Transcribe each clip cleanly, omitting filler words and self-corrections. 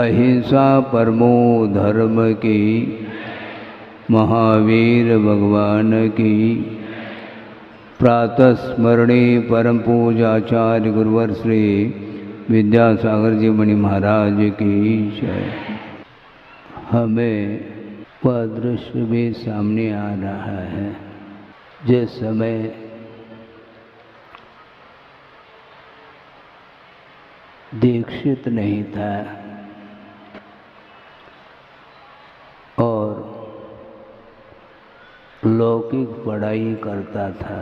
अहिंसा परमो धर्म की, महावीर भगवान की। प्रातः स्मरणी परम पूजाचार्य गुरुवर श्री विद्यासागर जी मुनि महाराज की जय। हमें वह दृश्य भी सामने आ रहा है जिस समय दीक्षित नहीं था और लौकिक पढ़ाई करता था,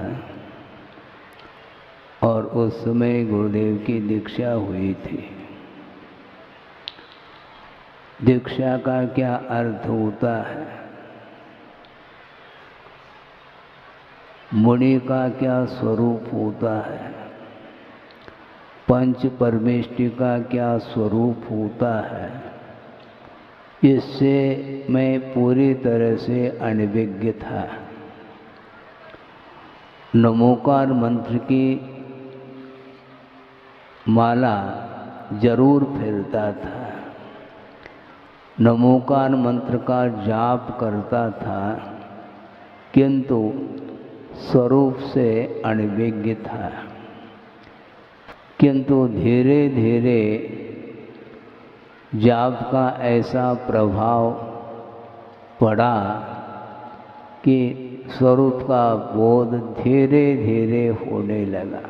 और उस समय गुरुदेव की दीक्षा हुई थी। दीक्षा का क्या अर्थ होता है, मुनि का क्या स्वरूप होता है, पंच परमेष्टि का क्या स्वरूप होता है, इससे मैं पूरी तरह से अनभिज्ञ था। नमोकार मंत्र की माला जरूर फेरता था, नमोकार मंत्र का जाप करता था, किंतु स्वरूप से अनभिज्ञ था। किंतु धीरे धीरे जाप का ऐसा प्रभाव पड़ा कि स्वरूप का बोध धीरे धीरे होने लगा।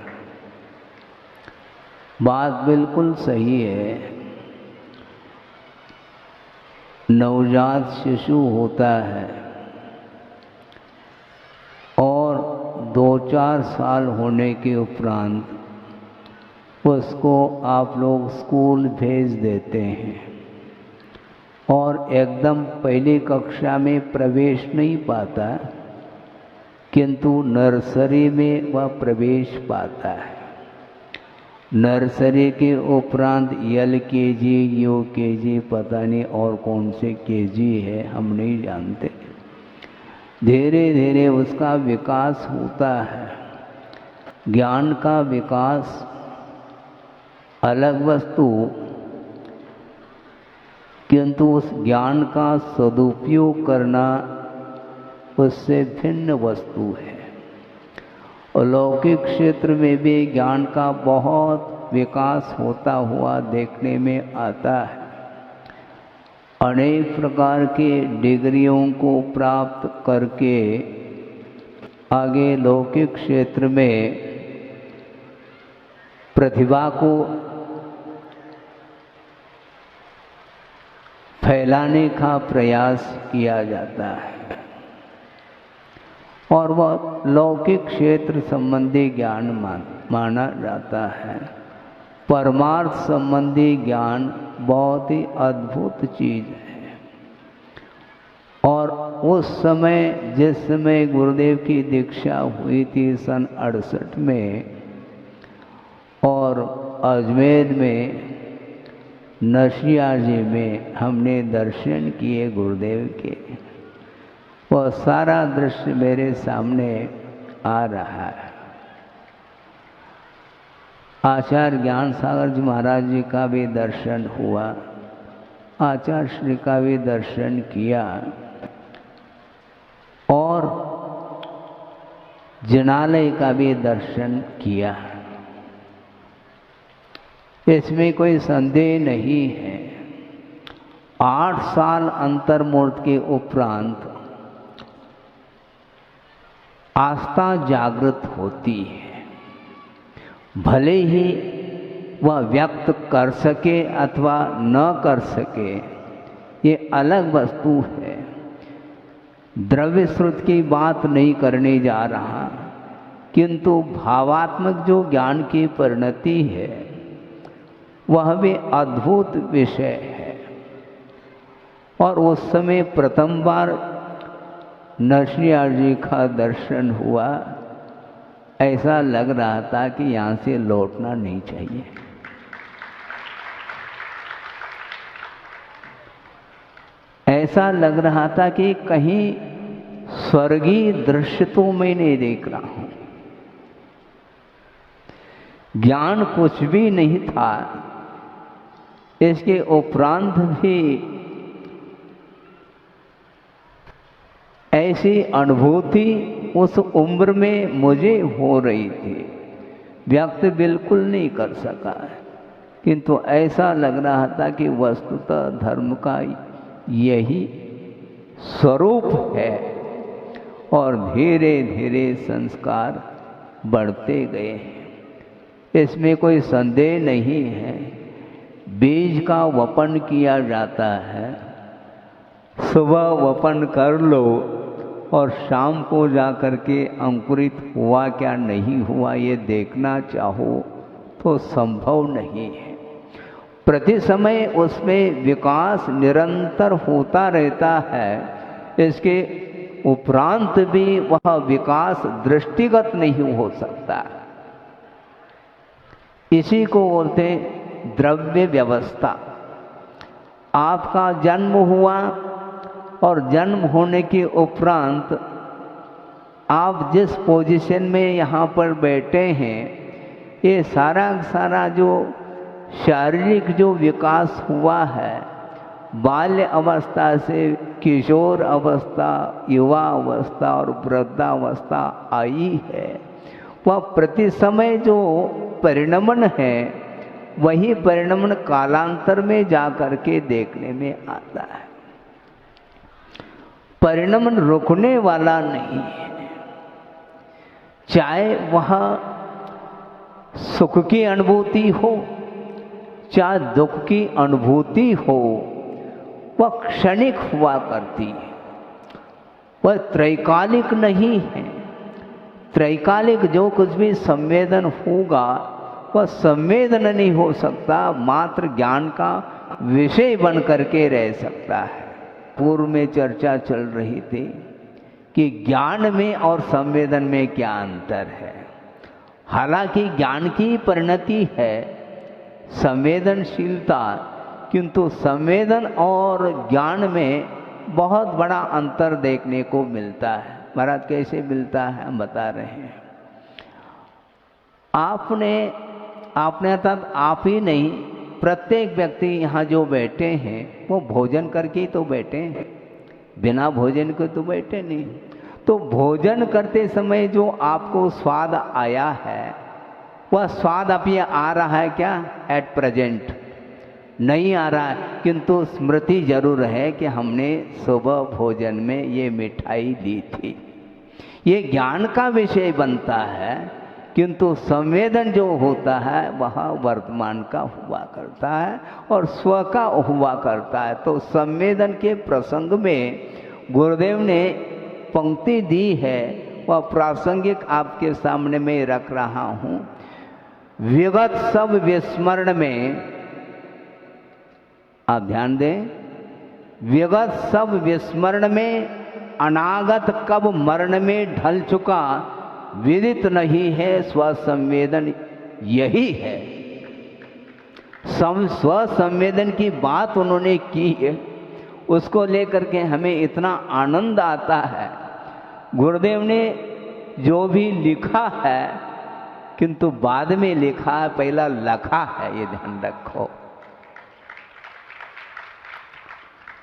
बात बिल्कुल सही है। नवजात शिशु होता है और 2-4 साल होने के उपरांत उसको आप लोग स्कूल भेज देते हैं और एकदम पहली कक्षा में प्रवेश नहीं पाता, किंतु नर्सरी में वह प्रवेश पाता है। नर्सरी के उपरांत LKG, UKG, पता नहीं और कौन से KG है, हम नहीं जानते। धीरे धीरे उसका विकास होता है। ज्ञान का विकास अलग वस्तु, किंतु उस ज्ञान का सदुपयोग करना उससे भिन्न वस्तु है। और लौकिक क्षेत्र में भी ज्ञान का बहुत विकास होता हुआ देखने में आता है। अनेक प्रकार के डिग्रियों को प्राप्त करके आगे लौकिक क्षेत्र में प्रतिभा को फैलाने का प्रयास किया जाता है और वह लौकिक क्षेत्र संबंधी ज्ञान माना जाता है। परमार्थ संबंधी ज्ञान बहुत ही अद्भुत चीज है। और उस समय जिस समय गुरुदेव की दीक्षा हुई थी सन 68 में, और अजमेर में नशिया जी में हमने दर्शन किए गुरुदेव के, वह सारा दृश्य मेरे सामने आ रहा है। आचार्य ज्ञान सागर जी महाराज जी का भी दर्शन हुआ, आचार्य श्री का भी दर्शन किया, और जिनालय का भी दर्शन किया। इसमें कोई संदेह नहीं है। 8 साल अंतर्मूर्त के उपरांत आस्था जागृत होती है। भले ही वह व्यक्त कर सके अथवा न कर सके, ये अलग वस्तु है। द्रव्य श्रुत की बात नहीं करने जा रहा, किंतु भावात्मक जो ज्ञान की परिणति है वह भी अद्भुत विषय है। और उस समय प्रथम बार नरसिंह जी का दर्शन हुआ, ऐसा लग रहा था कि यहाँ से लौटना नहीं चाहिए। ऐसा लग रहा था कि कहीं स्वर्गीय दृश्य तो मैं नहीं देख रहा हूं। ज्ञान कुछ भी नहीं था, इसके उपरांत भी ऐसी अनुभूति उस उम्र में मुझे हो रही थी, व्यक्त बिल्कुल नहीं कर सका है, किंतु ऐसा लग रहा था कि वस्तुतः धर्म का यही स्वरूप है। और धीरे धीरे संस्कार बढ़ते गए हैं, इसमें कोई संदेह नहीं है। बीज का वपन किया जाता है, सुबह वपन कर लो और शाम को जा कर के अंकुरित हुआ क्या नहीं हुआ ये देखना चाहो तो संभव नहीं है। प्रति समय उसमें विकास निरंतर होता रहता है, इसके उपरांत भी वह विकास दृष्टिगत नहीं हो सकता। इसी को बोलते हैं द्रव्य व्यवस्था। आपका जन्म हुआ और जन्म होने के उपरांत आप जिस पोजीशन में यहाँ पर बैठे हैं, ये सारा जो शारीरिक जो विकास हुआ है, बाल्य अवस्था से किशोर अवस्था, युवा अवस्था और वृद्धावस्था आई है, वह प्रति समय जो परिणमन है वही परिणमन कालांतर में जा कर के देखने में आता है। परिणमन रुकने वाला नहीं है, चाहे वह सुख की अनुभूति हो चाहे दुख की अनुभूति हो, वह क्षणिक हुआ करती है, वह त्रैकालिक नहीं है। त्रैकालिक जो कुछ भी संवेदन होगा वह संवेदन नहीं हो सकता, मात्र ज्ञान का विषय बन करके रह सकता है। पूर्व में चर्चा चल रही थी कि ज्ञान में और संवेदन में क्या अंतर है। हालांकि ज्ञान की परिणति है संवेदनशीलता, किंतु संवेदन और ज्ञान में बहुत बड़ा अंतर देखने को मिलता है। महाराज कैसे मिलता है हम बता रहे हैं। आपने अर्थात आप ही नहीं, प्रत्येक व्यक्ति यहाँ जो बैठे हैं वो भोजन करके ही तो बैठे हैं, बिना भोजन के तो बैठे नहीं। तो भोजन करते समय जो आपको स्वाद आया है वह स्वाद अभी आ रहा है क्या? एट प्रेजेंट नहीं आ रहा है, किंतु स्मृति जरूर है कि हमने सुबह भोजन में ये मिठाई ली थी। ये ज्ञान का विषय बनता है, किंतु संवेदन जो होता है वह वर्तमान का हुआ करता है और स्व का हुआ करता है। तो संवेदन के प्रसंग में गुरुदेव ने पंक्ति दी है, वह प्रासंगिक आपके सामने में रख रहा हूँ। विगत सब विस्मरण में, आप ध्यान दें, विगत सब विस्मरण में अनागत कब मरण में ढल चुका, विदित नहीं है स्वसंवेदन यही है। स्वसंवेदन की बात उन्होंने की है, उसको लेकर के हमें इतना आनंद आता है। गुरुदेव ने जो भी लिखा है, किंतु बाद में लिखा है, पहला लखा है, ये ध्यान रखो।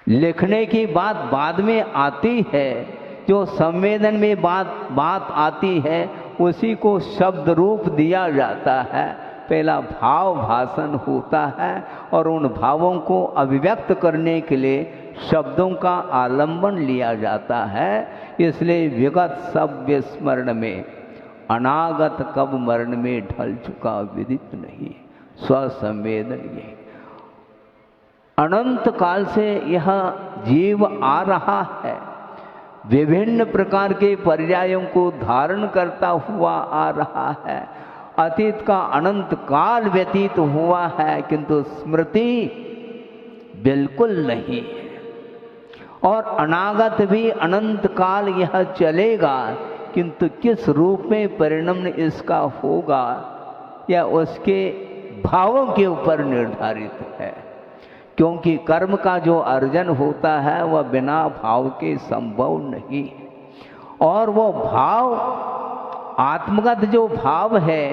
लिखने की बात बाद में आती है, जो संवेदन में बात आती है उसी को शब्द रूप दिया जाता है। पहला भाव भाषण होता है और उन भावों को अभिव्यक्त करने के लिए शब्दों का आलंबन लिया जाता है। इसलिए विगत सब विस्मरण में अनागत कब मरण में ढल चुका, विदित नहीं स्वसंवेदन ये। अनंत काल से यह जीव आ रहा है, विभिन्न प्रकार के पर्यायों को धारण करता हुआ आ रहा है। अतीत का अनंत काल व्यतीत हुआ है, किंतु स्मृति बिल्कुल नहीं है। और अनागत भी अनंत काल यह चलेगा, किंतु किस रूप में परिणमन इसका होगा या उसके भावों के ऊपर निर्धारित है। क्योंकि कर्म का जो अर्जन होता है वह बिना भाव के संभव नहीं है। और वो भाव, आत्मगत जो भाव है,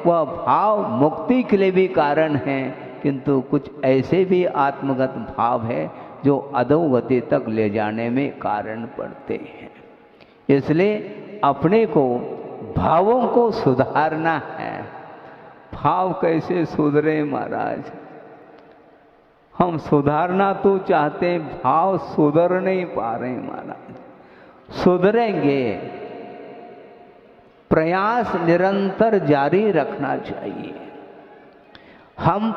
वह भाव मुक्ति के लिए भी कारण है, किंतु कुछ ऐसे भी आत्मगत भाव है जो अधोगति तक ले जाने में कारण पड़ते हैं। इसलिए अपने को, भावों को सुधारना है। भाव कैसे सुधरे महाराज? हम सुधारना तो चाहते, भाव सुधर नहीं पा रहे महाराज। सुधरेंगे, प्रयास निरंतर जारी रखना चाहिए। हम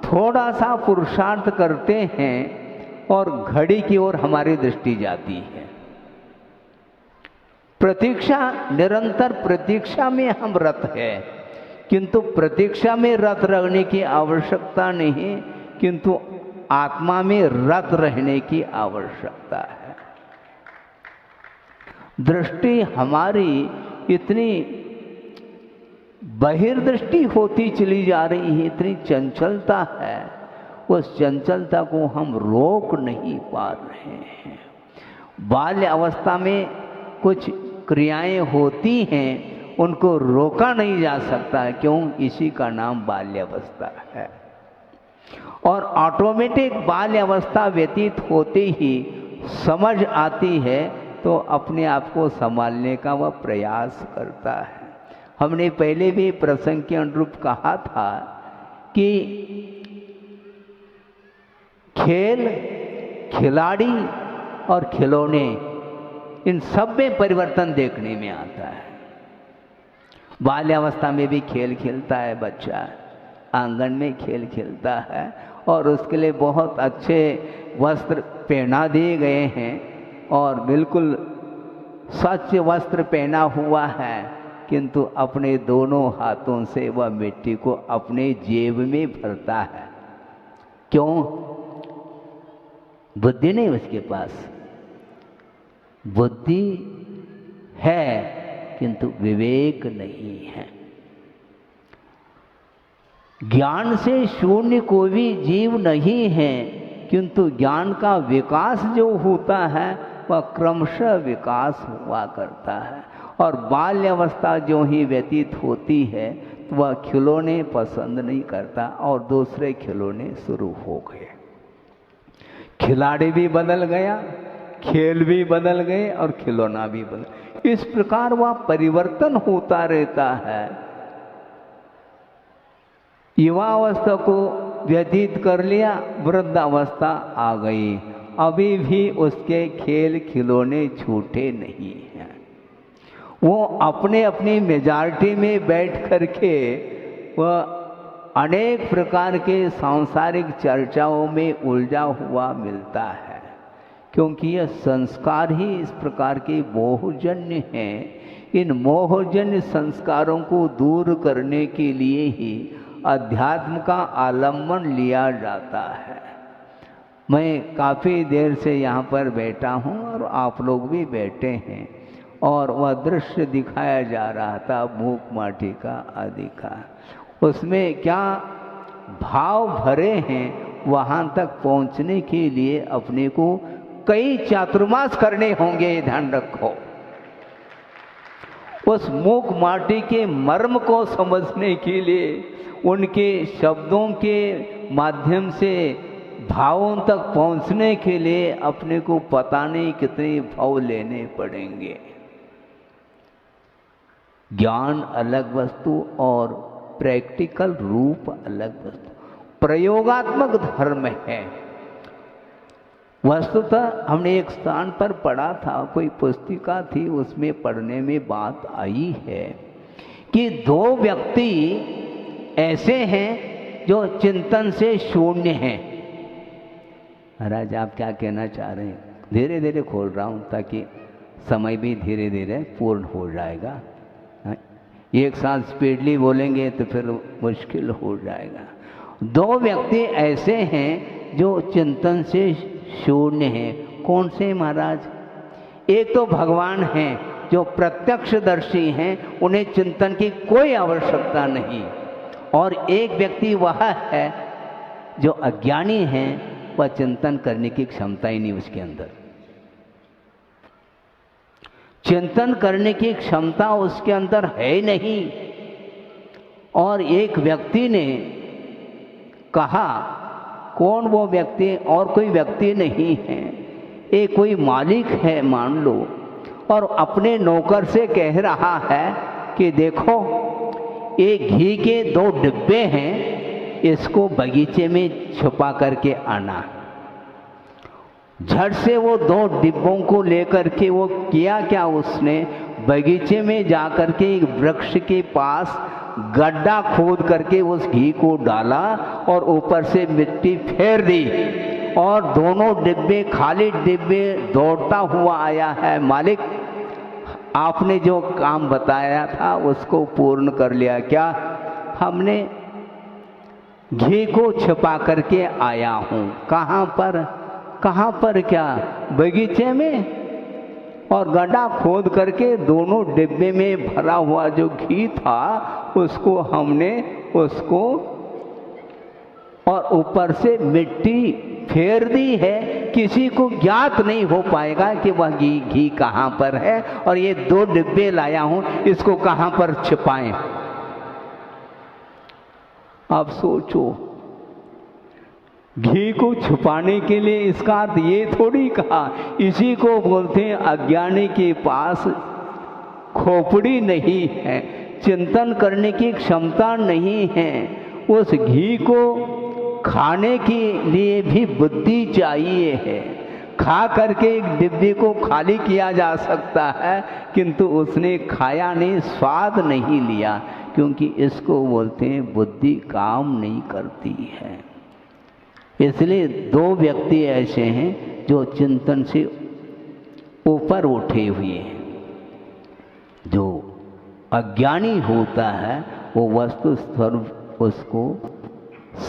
थोड़ा सा पुरुषार्थ करते हैं और घड़ी की ओर हमारी दृष्टि जाती है। प्रतीक्षा, निरंतर प्रतीक्षा में हम रत है, किंतु प्रतीक्षा में रत रहने की आवश्यकता नहीं, किंतु आत्मा में रत रहने की आवश्यकता है। दृष्टि हमारी इतनी बहिर्दृष्टि होती चली जा रही है, इतनी चंचलता है, उस चंचलता को हम रोक नहीं पा रहे हैं। बाल्य अवस्था में कुछ क्रियाएं होती हैं, उनको रोका नहीं जा सकता। क्यों? इसी का नाम बाल्यावस्था है। और ऑटोमेटिक बाल्य अवस्था व्यतीत होते ही समझ आती है, तो अपने आप को संभालने का वह प्रयास करता है। हमने पहले भी प्रसंग के अनुरूप कहा था कि खेल, खिलाड़ी और खिलौने, इन सब में परिवर्तन देखने में आता है। बाल्यावस्था में भी खेल खेलता है बच्चा, आंगन में खेल खेलता है और उसके लिए बहुत अच्छे वस्त्र पहना दिए गए हैं और बिल्कुल स्वच्छ वस्त्र पहना हुआ है, किंतु अपने दोनों हाथों से वह मिट्टी को अपने जेब में भरता है। क्यों? बुद्धि नहीं उसके पास। बुद्धि है किंतु विवेक नहीं है। ज्ञान से शून्य कोई भी जीव नहीं है, किंतु ज्ञान का विकास जो होता है वह क्रमशः विकास हुआ करता है। और बाल्यावस्था जो ही व्यतीत होती है तो वह खिलौने पसंद नहीं करता और दूसरे खिलौने शुरू हो गए। खिलाड़ी भी बदल गया, खेल भी बदल गए और खिलौना भी बदल। इस प्रकार वह परिवर्तन होता रहता है। युवावस्था को व्यतीत कर लिया, वृद्धावस्था आ गई, अभी भी उसके खेल खिलौने छूटे नहीं हैं। वो अपने अपनी मेजॉरिटी में बैठ करके वह अनेक प्रकार के सांसारिक चर्चाओं में उलझा हुआ मिलता है, क्योंकि यह संस्कार ही इस प्रकार के मोहजन्य हैं। इन मोहजन्य संस्कारों को दूर करने के लिए ही अध्यात्म का आलम्बन लिया जाता है। मैं काफ़ी देर से यहाँ पर बैठा हूँ और आप लोग भी बैठे हैं और वह दृश्य दिखाया जा रहा था मूक माटी का आदि का। उसमें क्या भाव भरे हैं, वहाँ तक पहुँचने के लिए अपने को कई चातुर्मास करने होंगे, ध्यान रखो। उस मूक माटी के मर्म को समझने के लिए उनके शब्दों के माध्यम से भावों तक पहुंचने के लिए अपने को पता नहीं कितने भाव लेने पड़ेंगे। ज्ञान अलग वस्तु और प्रैक्टिकल रूप अलग वस्तु, प्रयोगात्मक धर्म है। वस्तुतः हमने एक स्थान पर पढ़ा था, कोई पुस्तिका थी, उसमें पढ़ने में बात आई है कि दो व्यक्ति ऐसे हैं जो चिंतन से शून्य हैं। महाराज आप क्या कहना चाह रहे हैं? धीरे धीरे खोल रहा हूँ ताकि समय भी धीरे धीरे पूर्ण हो जाएगा। एक साथ स्पीडली बोलेंगे तो फिर मुश्किल हो जाएगा। दो व्यक्ति ऐसे हैं जो चिंतन से शून्य हैं। कौन से महाराज? एक तो भगवान हैं जो प्रत्यक्षदर्शी हैं, उन्हें चिंतन की कोई आवश्यकता नहीं। और एक व्यक्ति वह है जो अज्ञानी है, वह चिंतन करने की क्षमता ही नहीं उसके अंदर। चिंतन करने की क्षमता उसके अंदर है नहीं। और एक व्यक्ति ने कहा, कौन वो व्यक्ति? और कोई व्यक्ति नहीं है, एक कोई मालिक है मान लो, और अपने नौकर से कह रहा है कि देखो ये घी के 2 डिब्बे हैं, इसको बगीचे में छुपा करके आना। झट से वो 2 डिब्बों को लेकर के वो किया क्या, उसने बगीचे में जाकर के एक वृक्ष के पास गड्ढा खोद करके उस घी को डाला और ऊपर से मिट्टी फेर दी, और दोनों डिब्बे, खाली डिब्बे, दौड़ता हुआ आया है, मालिक आपने जो काम बताया था उसको पूर्ण कर लिया क्या? हमने घी को छिपा करके आया हूँ। कहाँ पर? कहाँ पर क्या? बगीचे में। और गड्ढा खोद करके दोनों डिब्बे में भरा हुआ जो घी था उसको हमने उसको और ऊपर से मिट्टी फेर दी है। किसी को ज्ञात नहीं हो पाएगा कि वह घी कहाँ पर है, और ये 2 डिब्बे लाया हूं, इसको कहाँ पर छिपाएं। आप सोचो, घी को छुपाने के लिए इसका अर्थ ये थोड़ी कहा, इसी को बोलते हैं अज्ञानी के पास खोपड़ी नहीं है, चिंतन करने की क्षमता नहीं है। उस घी को खाने के लिए भी बुद्धि चाहिए है। खा करके एक डिब्बे को खाली किया जा सकता है, किंतु उसने खाया नहीं, स्वाद नहीं लिया, क्योंकि इसको बोलते हैं बुद्धि काम नहीं करती है। इसलिए 2 व्यक्ति ऐसे हैं जो चिंतन से ऊपर उठे हुए हैं। जो अज्ञानी होता है वो वस्तु स्वरूप उसको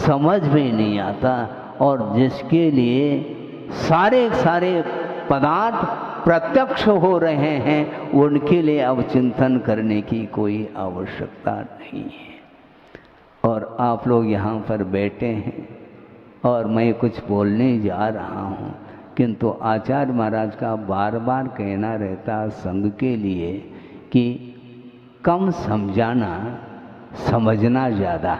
समझ में नहीं आता, और जिसके लिए सारे पदार्थ प्रत्यक्ष हो रहे हैं उनके लिए अब चिंतन करने की कोई आवश्यकता नहीं है। और आप लोग यहाँ पर बैठे हैं और मैं कुछ बोलने जा रहा हूँ, किंतु आचार्य महाराज का बार बार कहना रहता संघ के लिए कि कम समझाना, समझना ज़्यादा।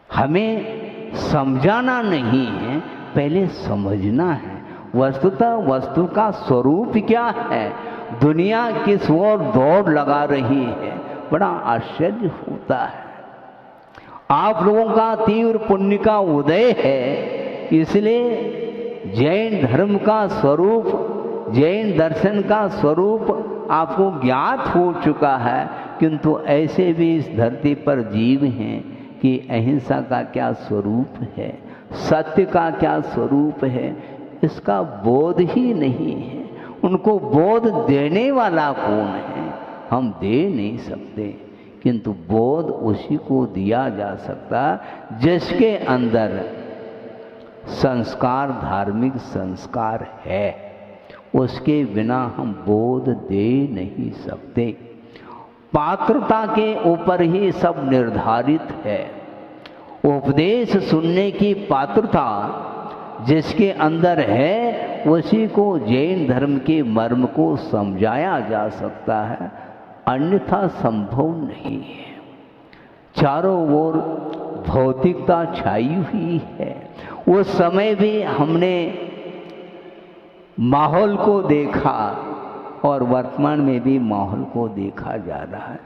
हमें समझाना नहीं है, पहले समझना है। वस्तुतः वस्तु का स्वरूप क्या है, दुनिया किस ओर दौड़ लगा रही है, बड़ा आश्चर्य होता है। आप लोगों का तीव्र पुण्य का उदय है, इसलिए जैन धर्म का स्वरूप, जैन दर्शन का स्वरूप आपको ज्ञात हो चुका है, किंतु ऐसे भी इस धरती पर जीव हैं कि अहिंसा का क्या स्वरूप है, सत्य का क्या स्वरूप है, इसका बोध ही नहीं है। उनको बोध देने वाला कौन है? हम दे नहीं सकते, किंतु बोध उसी को दिया जा सकता जिसके अंदर संस्कार, धार्मिक संस्कार है। उसके बिना हम बोध दे नहीं सकते। पात्रता के ऊपर ही सब निर्धारित है। उपदेश सुनने की पात्रता जिसके अंदर है उसी को जैन धर्म के मर्म को समझाया जा सकता है, अन्यथा संभव नहीं है। चारों ओर भौतिकता छाई हुई है। उस समय भी हमने माहौल को देखा और वर्तमान में भी माहौल को देखा जा रहा है।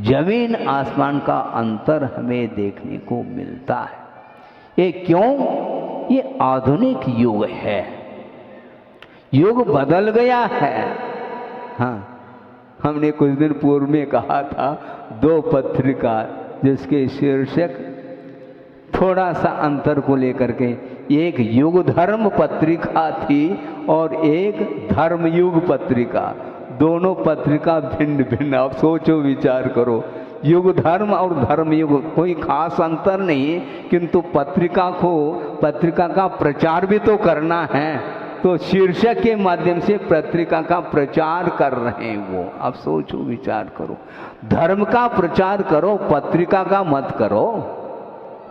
जमीन आसमान का अंतर हमें देखने को मिलता है। ये क्यों? ये आधुनिक युग है, युग बदल गया है। हाँ, हमने कुछ दिन पूर्व में कहा था 2 पत्रिका जिसके शीर्षक थोड़ा सा अंतर को लेकर के, एक युग धर्म पत्रिका थी और एक धर्म युग पत्रिका। दोनों पत्रिका भिन्न भिन्न। आप सोचो, विचार करो, युग धर्म और धर्म युग कोई खास अंतर नहीं, किंतु पत्रिका का प्रचार भी तो करना है, तो शीर्षक के माध्यम से पत्रिका का प्रचार कर रहे हैं वो। आप सोचो, विचार करो, धर्म का प्रचार करो, पत्रिका का मत करो।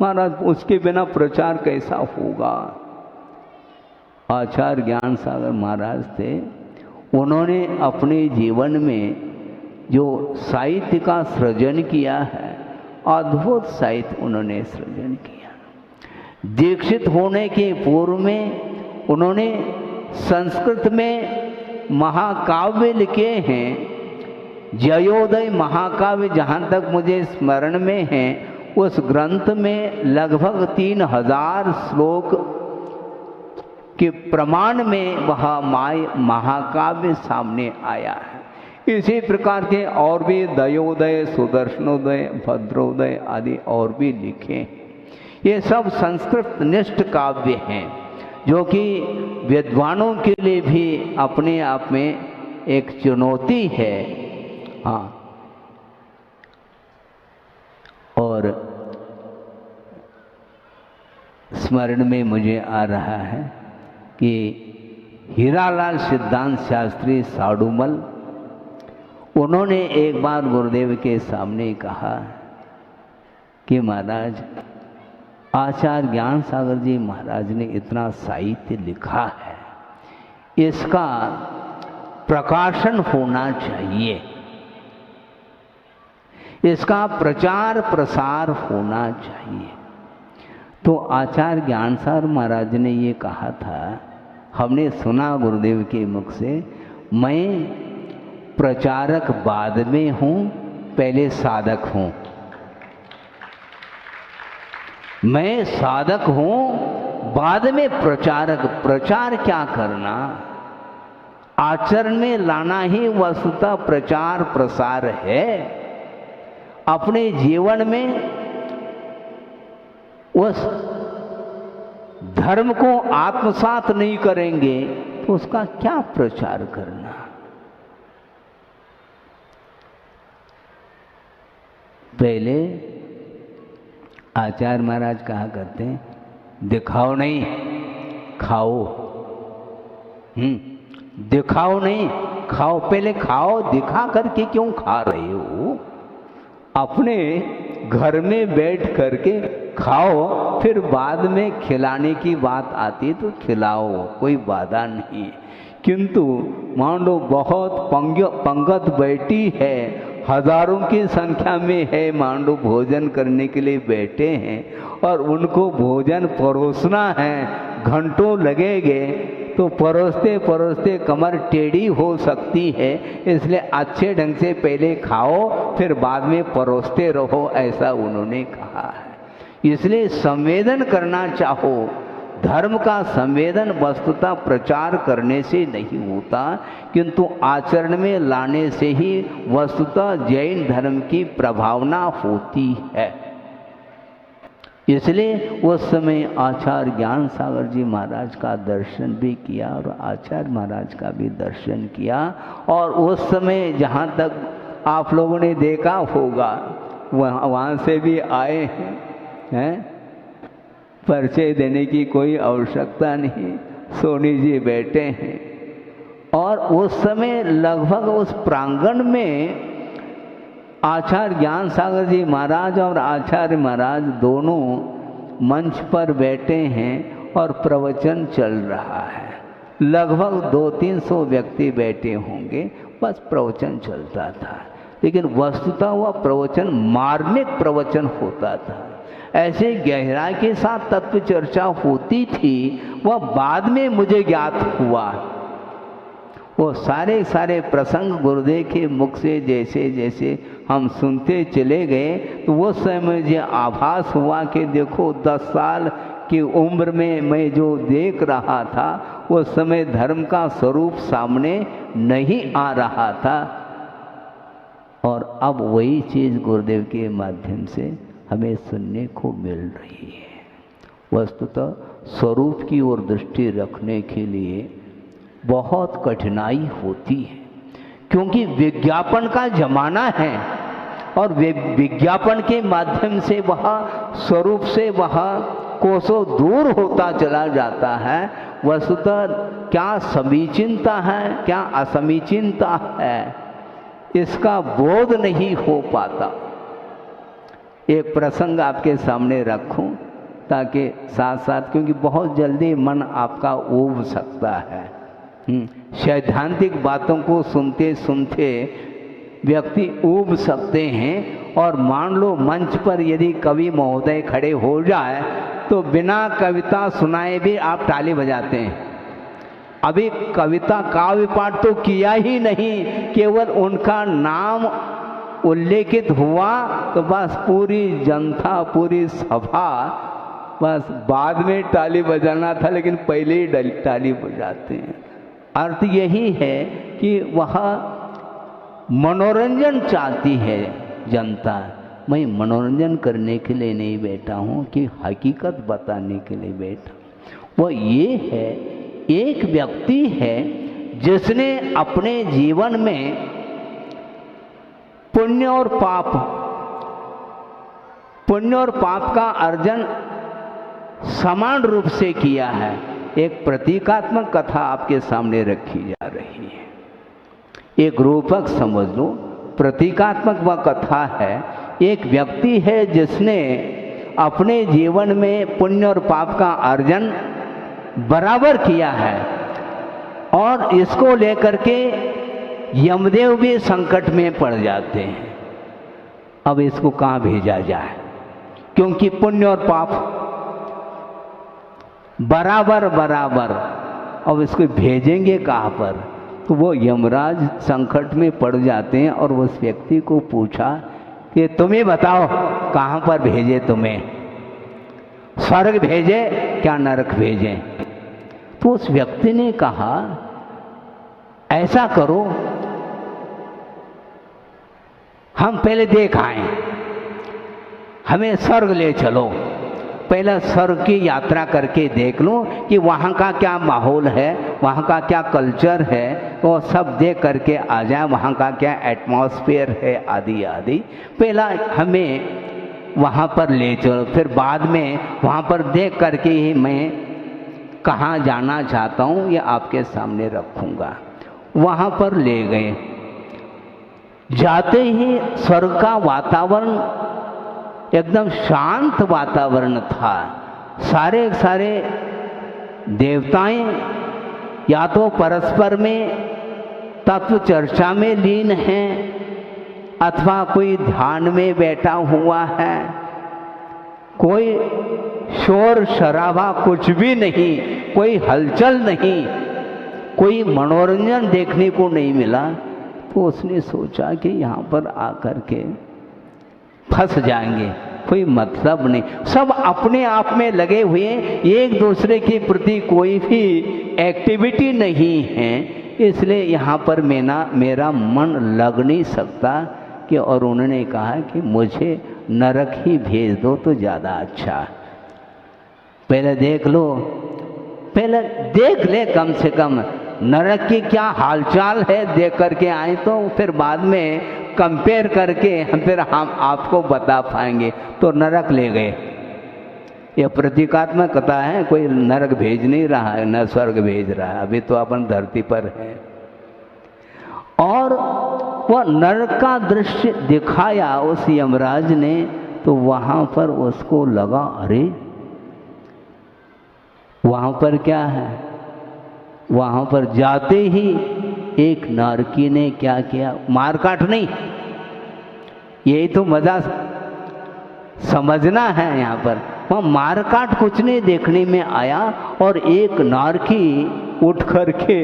महाराज, उसके बिना प्रचार कैसा होगा? आचार्य ज्ञान सागर महाराज थे, उन्होंने अपने जीवन में जो साहित्य का सृजन किया है अद्भुत साहित्य उन्होंने सृजन किया। दीक्षित होने के पूर्व में उन्होंने संस्कृत में महाकाव्य लिखे हैं। जयोदय महाकाव्य जहाँ तक मुझे स्मरण में है, उस ग्रंथ में लगभग 3000 श्लोक के प्रमाण में वह महाकाव्य सामने आया है। इसी प्रकार के और भी दयोदय, सुदर्शनोदय, भद्रोदय आदि और भी लिखे हैं। ये सब संस्कृत निष्ठ काव्य हैं जो कि विद्वानों के लिए भी अपने आप में एक चुनौती है। हाँ, और स्मरण में मुझे आ रहा है कि हीरालाल सिद्धांत शास्त्री साडूमल, उन्होंने एक बार गुरुदेव के सामने कहा कि महाराज, आचार्य ज्ञान सागर जी महाराज ने इतना साहित्य लिखा है, इसका प्रकाशन होना चाहिए, इसका प्रचार प्रसार होना चाहिए। तो आचार्य ज्ञान सागर महाराज ने ये कहा था, हमने सुना गुरुदेव के मुख से, मैं प्रचारक बाद में हूँ, पहले साधक हूँ। मैं साधक हूँ, बाद में प्रचारक। प्रचार क्या करना, आचरण में लाना ही वस्तुतः प्रचार प्रसार है। अपने जीवन में उस धर्म को आत्मसात नहीं करेंगे तो उसका क्या प्रचार करना। पहले आचार्य महाराज कहा करते हैं, दिखाओ नहीं खाओ। दिखाओ नहीं खाओ, पहले खाओ। दिखा करके क्यों खा रहे हो? अपने घर में बैठ करके खाओ, फिर बाद में खिलाने की बात आती तो खिलाओ, कोई बाधा नहीं। किंतु मान लो बहुत पंगत बैठी है, हजारों की संख्या में है, मान लो भोजन करने के लिए बैठे हैं और उनको भोजन परोसना है, घंटों लगेंगे, तो परोसते परोसते कमर टेढ़ी हो सकती है। इसलिए अच्छे ढंग से पहले खाओ, फिर बाद में परोसते रहो, ऐसा उन्होंने कहा है। इसलिए संवेदन करना चाहो, धर्म का संवेदन वस्तुतः प्रचार करने से नहीं होता, किंतु आचरण में लाने से ही वस्तुतः जैन धर्म की प्रभावना होती है। इसलिए उस समय आचार्य ज्ञान सागर जी महाराज का दर्शन भी किया और आचार्य महाराज का भी दर्शन किया। और उस समय जहाँ तक आप लोगों ने देखा होगा, वहाँ से भी आए हैं। परिचय देने की कोई आवश्यकता नहीं, सोनी जी बैठे हैं। और उस समय लगभग उस प्रांगण में आचार्य ज्ञान सागर जी महाराज और आचार्य महाराज दोनों मंच पर बैठे हैं और प्रवचन चल रहा है। लगभग 200-300 व्यक्ति बैठे होंगे, बस प्रवचन चलता था। लेकिन वस्तुतः वह प्रवचन मार्मिक प्रवचन होता था। ऐसे गहराई के साथ तत्व चर्चा होती थी, वह बाद में मुझे ज्ञात हुआ। वो सारे प्रसंग गुरुदेव के मुख से जैसे जैसे हम सुनते चले गए, तो वो समय मुझे आभास हुआ कि देखो 10 साल की उम्र में मैं जो देख रहा था, वो समय धर्म का स्वरूप सामने नहीं आ रहा था। और अब वही चीज़ गुरुदेव के माध्यम से हमें सुनने को मिल रही है। वस्तुतः स्वरूप की ओर दृष्टि रखने के लिए बहुत कठिनाई होती है, क्योंकि विज्ञापन का जमाना है और विज्ञापन के माध्यम से वह स्वरूप से वह कोसों दूर होता चला जाता है। वस्तुतः क्या समीचीनता है, क्या असमीचीनता है, इसका बोध नहीं हो पाता। एक प्रसंग आपके सामने रखूं ताकि साथ साथ, क्योंकि बहुत जल्दी मन आपका ऊब सकता है। सैद्धांतिक बातों को सुनते सुनते व्यक्ति ऊब सकते हैं और मान लो मंच पर यदि कवि महोदय खड़े हो जाए तो बिना कविता सुनाए भी आप ताली बजाते हैं। अभी कविता काव्य पाठ तो किया ही नहीं, केवल उनका नाम उल्लेखित हुआ तो बस पूरी जनता, पूरी सभा, बस बाद में ताली बजाना था लेकिन पहले ही ताली बजाते हैं। अर्थ यही है कि वह मनोरंजन चाहती है जनता। मैं मनोरंजन करने के लिए नहीं बैठा हूँ कि हकीकत बताने के लिए बैठा। वो ये है, एक व्यक्ति है जिसने अपने जीवन में पुण्य और पाप का अर्जन समान रूप से किया है। एक प्रतीकात्मक कथा आपके सामने रखी जा रही है, एक रूपक समझ लो। प्रतीकात्मक वह कथा है, एक व्यक्ति है जिसने अपने जीवन में पुण्य और पाप का अर्जन बराबर किया है और इसको लेकर के यमदेव भी संकट में पड़ जाते हैं। अब इसको कहाँ भेजा जाए, क्योंकि पुण्य और पाप बराबर, अब इसको भेजेंगे कहाँ पर? तो वो यमराज संकट में पड़ जाते हैं और उस व्यक्ति को पूछा कि तुम्हें बताओ कहाँ पर भेजे, तुम्हें स्वर्ग भेजे क्या नरक भेजे? तो उस व्यक्ति ने कहा ऐसा करो, हम पहले देख आए, हमें स्वर्ग ले चलो, पहले स्वर्ग की यात्रा करके देख लो कि वहाँ का क्या माहौल है, वहाँ का क्या कल्चर है, वो सब देख करके आ जाए, वहाँ का क्या एटमॉस्फेयर है आदि आदि। पहला हमें वहाँ पर ले चलो, फिर बाद में वहाँ पर देख करके ही मैं कहाँ जाना चाहता हूँ ये आपके सामने रखूँगा। वहाँ पर ले गए। जाते ही स्वर्ग का वातावरण एकदम शांत वातावरण था। सारे देवताएं या तो परस्पर में तत्व चर्चा में लीन हैं अथवा कोई ध्यान में बैठा हुआ है। कोई शोर शराबा कुछ भी नहीं, कोई हलचल नहीं, कोई मनोरंजन देखने को नहीं मिला। तो उसने सोचा कि यहाँ पर आकर के फंस जाएंगे, कोई मतलब नहीं, सब अपने आप में लगे हुए, एक दूसरे के प्रति कोई भी एक्टिविटी नहीं है, इसलिए यहाँ पर मेरा मन लग नहीं सकता कि। और उन्होंने कहा कि मुझे नरक ही भेज दो तो ज़्यादा अच्छा, पहले देख लो, पहले देख ले कम से कम नरक की क्या हालचाल है, देख करके आए तो फिर बाद में कंपेयर करके फिर हम आपको बता पाएंगे। तो नरक ले गए। यह प्रतीकात्मक कथा है, कोई नरक भेज नहीं रहा है, न स्वर्ग भेज रहा है, अभी तो अपन धरती पर है। और वह नरक का दृश्य दिखाया उस यमराज ने, तो वहाँ पर उसको लगा अरे वहाँ पर क्या है। वहाँ पर जाते ही एक नारकी ने क्या किया, मारकाट नहीं, यही तो मजा समझना है यहाँ पर। वह मारकाट कुछ नहीं देखने में आया और एक नारकी उठ करके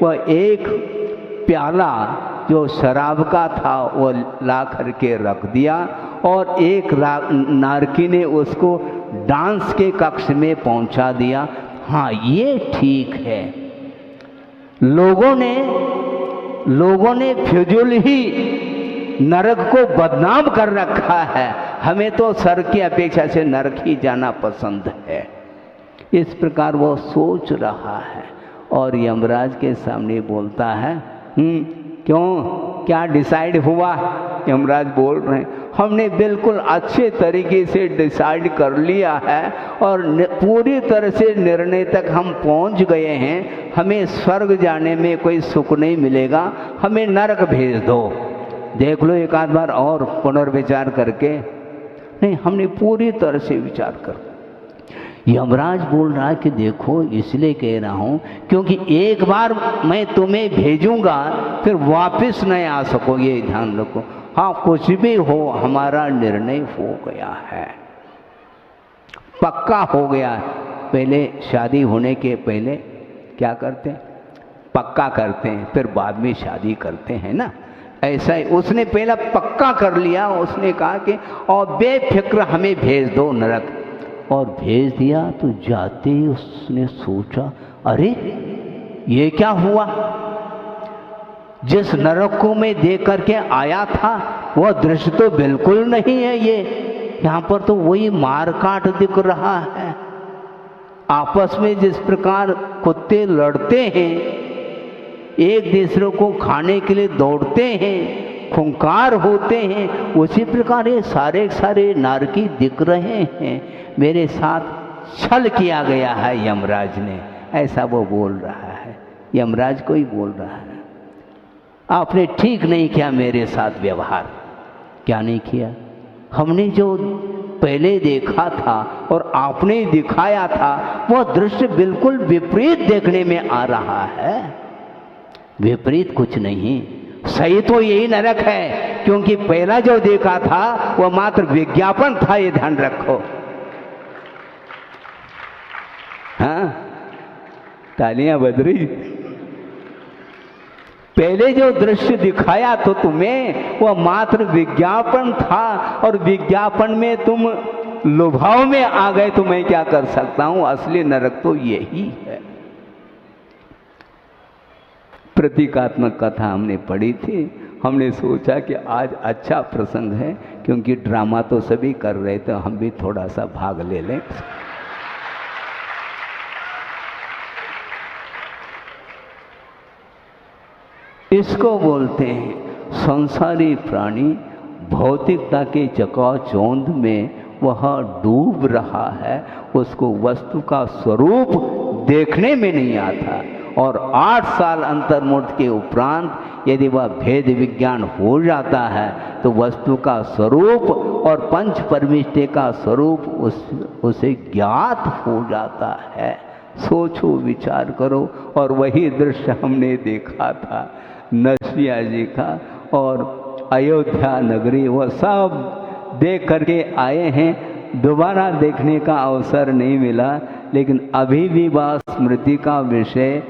वह एक प्याला जो शराब का था वो ला करके रख दिया और एक नारकी ने उसको डांस के कक्ष में पहुंचा दिया। हाँ ये ठीक है। लोगों ने फिजूल ही नरक को बदनाम कर रखा है, हमें तो स्वर्ग की अपेक्षा से नरक ही जाना पसंद है। इस प्रकार वो सोच रहा है और यमराज के सामने बोलता है क्यों, क्या डिसाइड हुआ? यमराज बोल रहे हैं हमने बिल्कुल अच्छे तरीके से डिसाइड कर लिया है और पूरी तरह से निर्णय तक हम पहुंच गए हैं। हमें स्वर्ग जाने में कोई सुख नहीं मिलेगा, हमें नरक भेज दो। देख लो एक आध बार और पुनर्विचार करके। नहीं, हमने पूरी तरह से विचार कर। यमराज बोल रहा है कि देखो इसलिए कह रहा हूँ क्योंकि एक बार मैं तुम्हें भेजूंगा फिर वापस नहीं आ सकोगे, ध्यान रखो। हाँ कुछ भी हो, हमारा निर्णय हो गया है, पक्का हो गया है। पहले शादी होने के पहले क्या करते हैं? पक्का करते हैं, फिर बाद में शादी करते हैं ना। ऐसा ही उसने पहला पक्का कर लिया। उसने कहा कि और बेफिक्र हमें भेज दो नरक, और भेज दिया। तो जाते ही उसने सोचा, अरे ये क्या हुआ? जिस नरक को मैं देख करके आया था वह दृश्य तो बिल्कुल नहीं है। ये यहाँ पर तो वही मार काट दिख रहा है। आपस में जिस प्रकार कुत्ते लड़ते हैं, एक दूसरे को खाने के लिए दौड़ते हैं, खूंखार होते हैं, उसी प्रकार ये सारे सारे नारकी दिख रहे हैं। मेरे साथ छल किया गया है यमराज ने, ऐसा वो बोल रहा है। यमराज को ही बोल रहा है, आपने ठीक नहीं किया मेरे साथ व्यवहार। क्या नहीं किया? हमने जो पहले देखा था और आपने दिखाया था वह दृश्य बिल्कुल विपरीत देखने में आ रहा है। विपरीत कुछ नहीं, सही तो यही नरक है, क्योंकि पहला जो देखा था वह मात्र विज्ञापन था, ये ध्यान रखो। हाँ, तालियां बज रही। पहले जो दृश्य दिखाया तो तुम्हें वह मात्र विज्ञापन था, और विज्ञापन में तुम लुभाव में आ गए, तो मैं क्या कर सकता हूं? असली नरक तो यही है। प्रतीकात्मक कथा हमने पढ़ी थी। हमने सोचा कि आज अच्छा प्रसंग है, क्योंकि ड्रामा तो सभी कर रहे थे, हम भी थोड़ा सा भाग ले लें। इसको बोलते हैं संसारी प्राणी भौतिकता के चकाचौंध में वह डूब रहा है, उसको वस्तु का स्वरूप देखने में नहीं आता। और 8 साल अंतर्मुक्त के उपरांत यदि वह भेद विज्ञान हो जाता है तो वस्तु का स्वरूप और पंच परमिष्ठे का स्वरूप उसे ज्ञात हो जाता है। सोचो, विचार करो। और वही दृश्य हमने देखा था नरसिया जी का, और अयोध्या नगरी, वह सब देख करके आए हैं। दोबारा देखने का अवसर नहीं मिला, लेकिन अभी भी वह स्मृति का विषय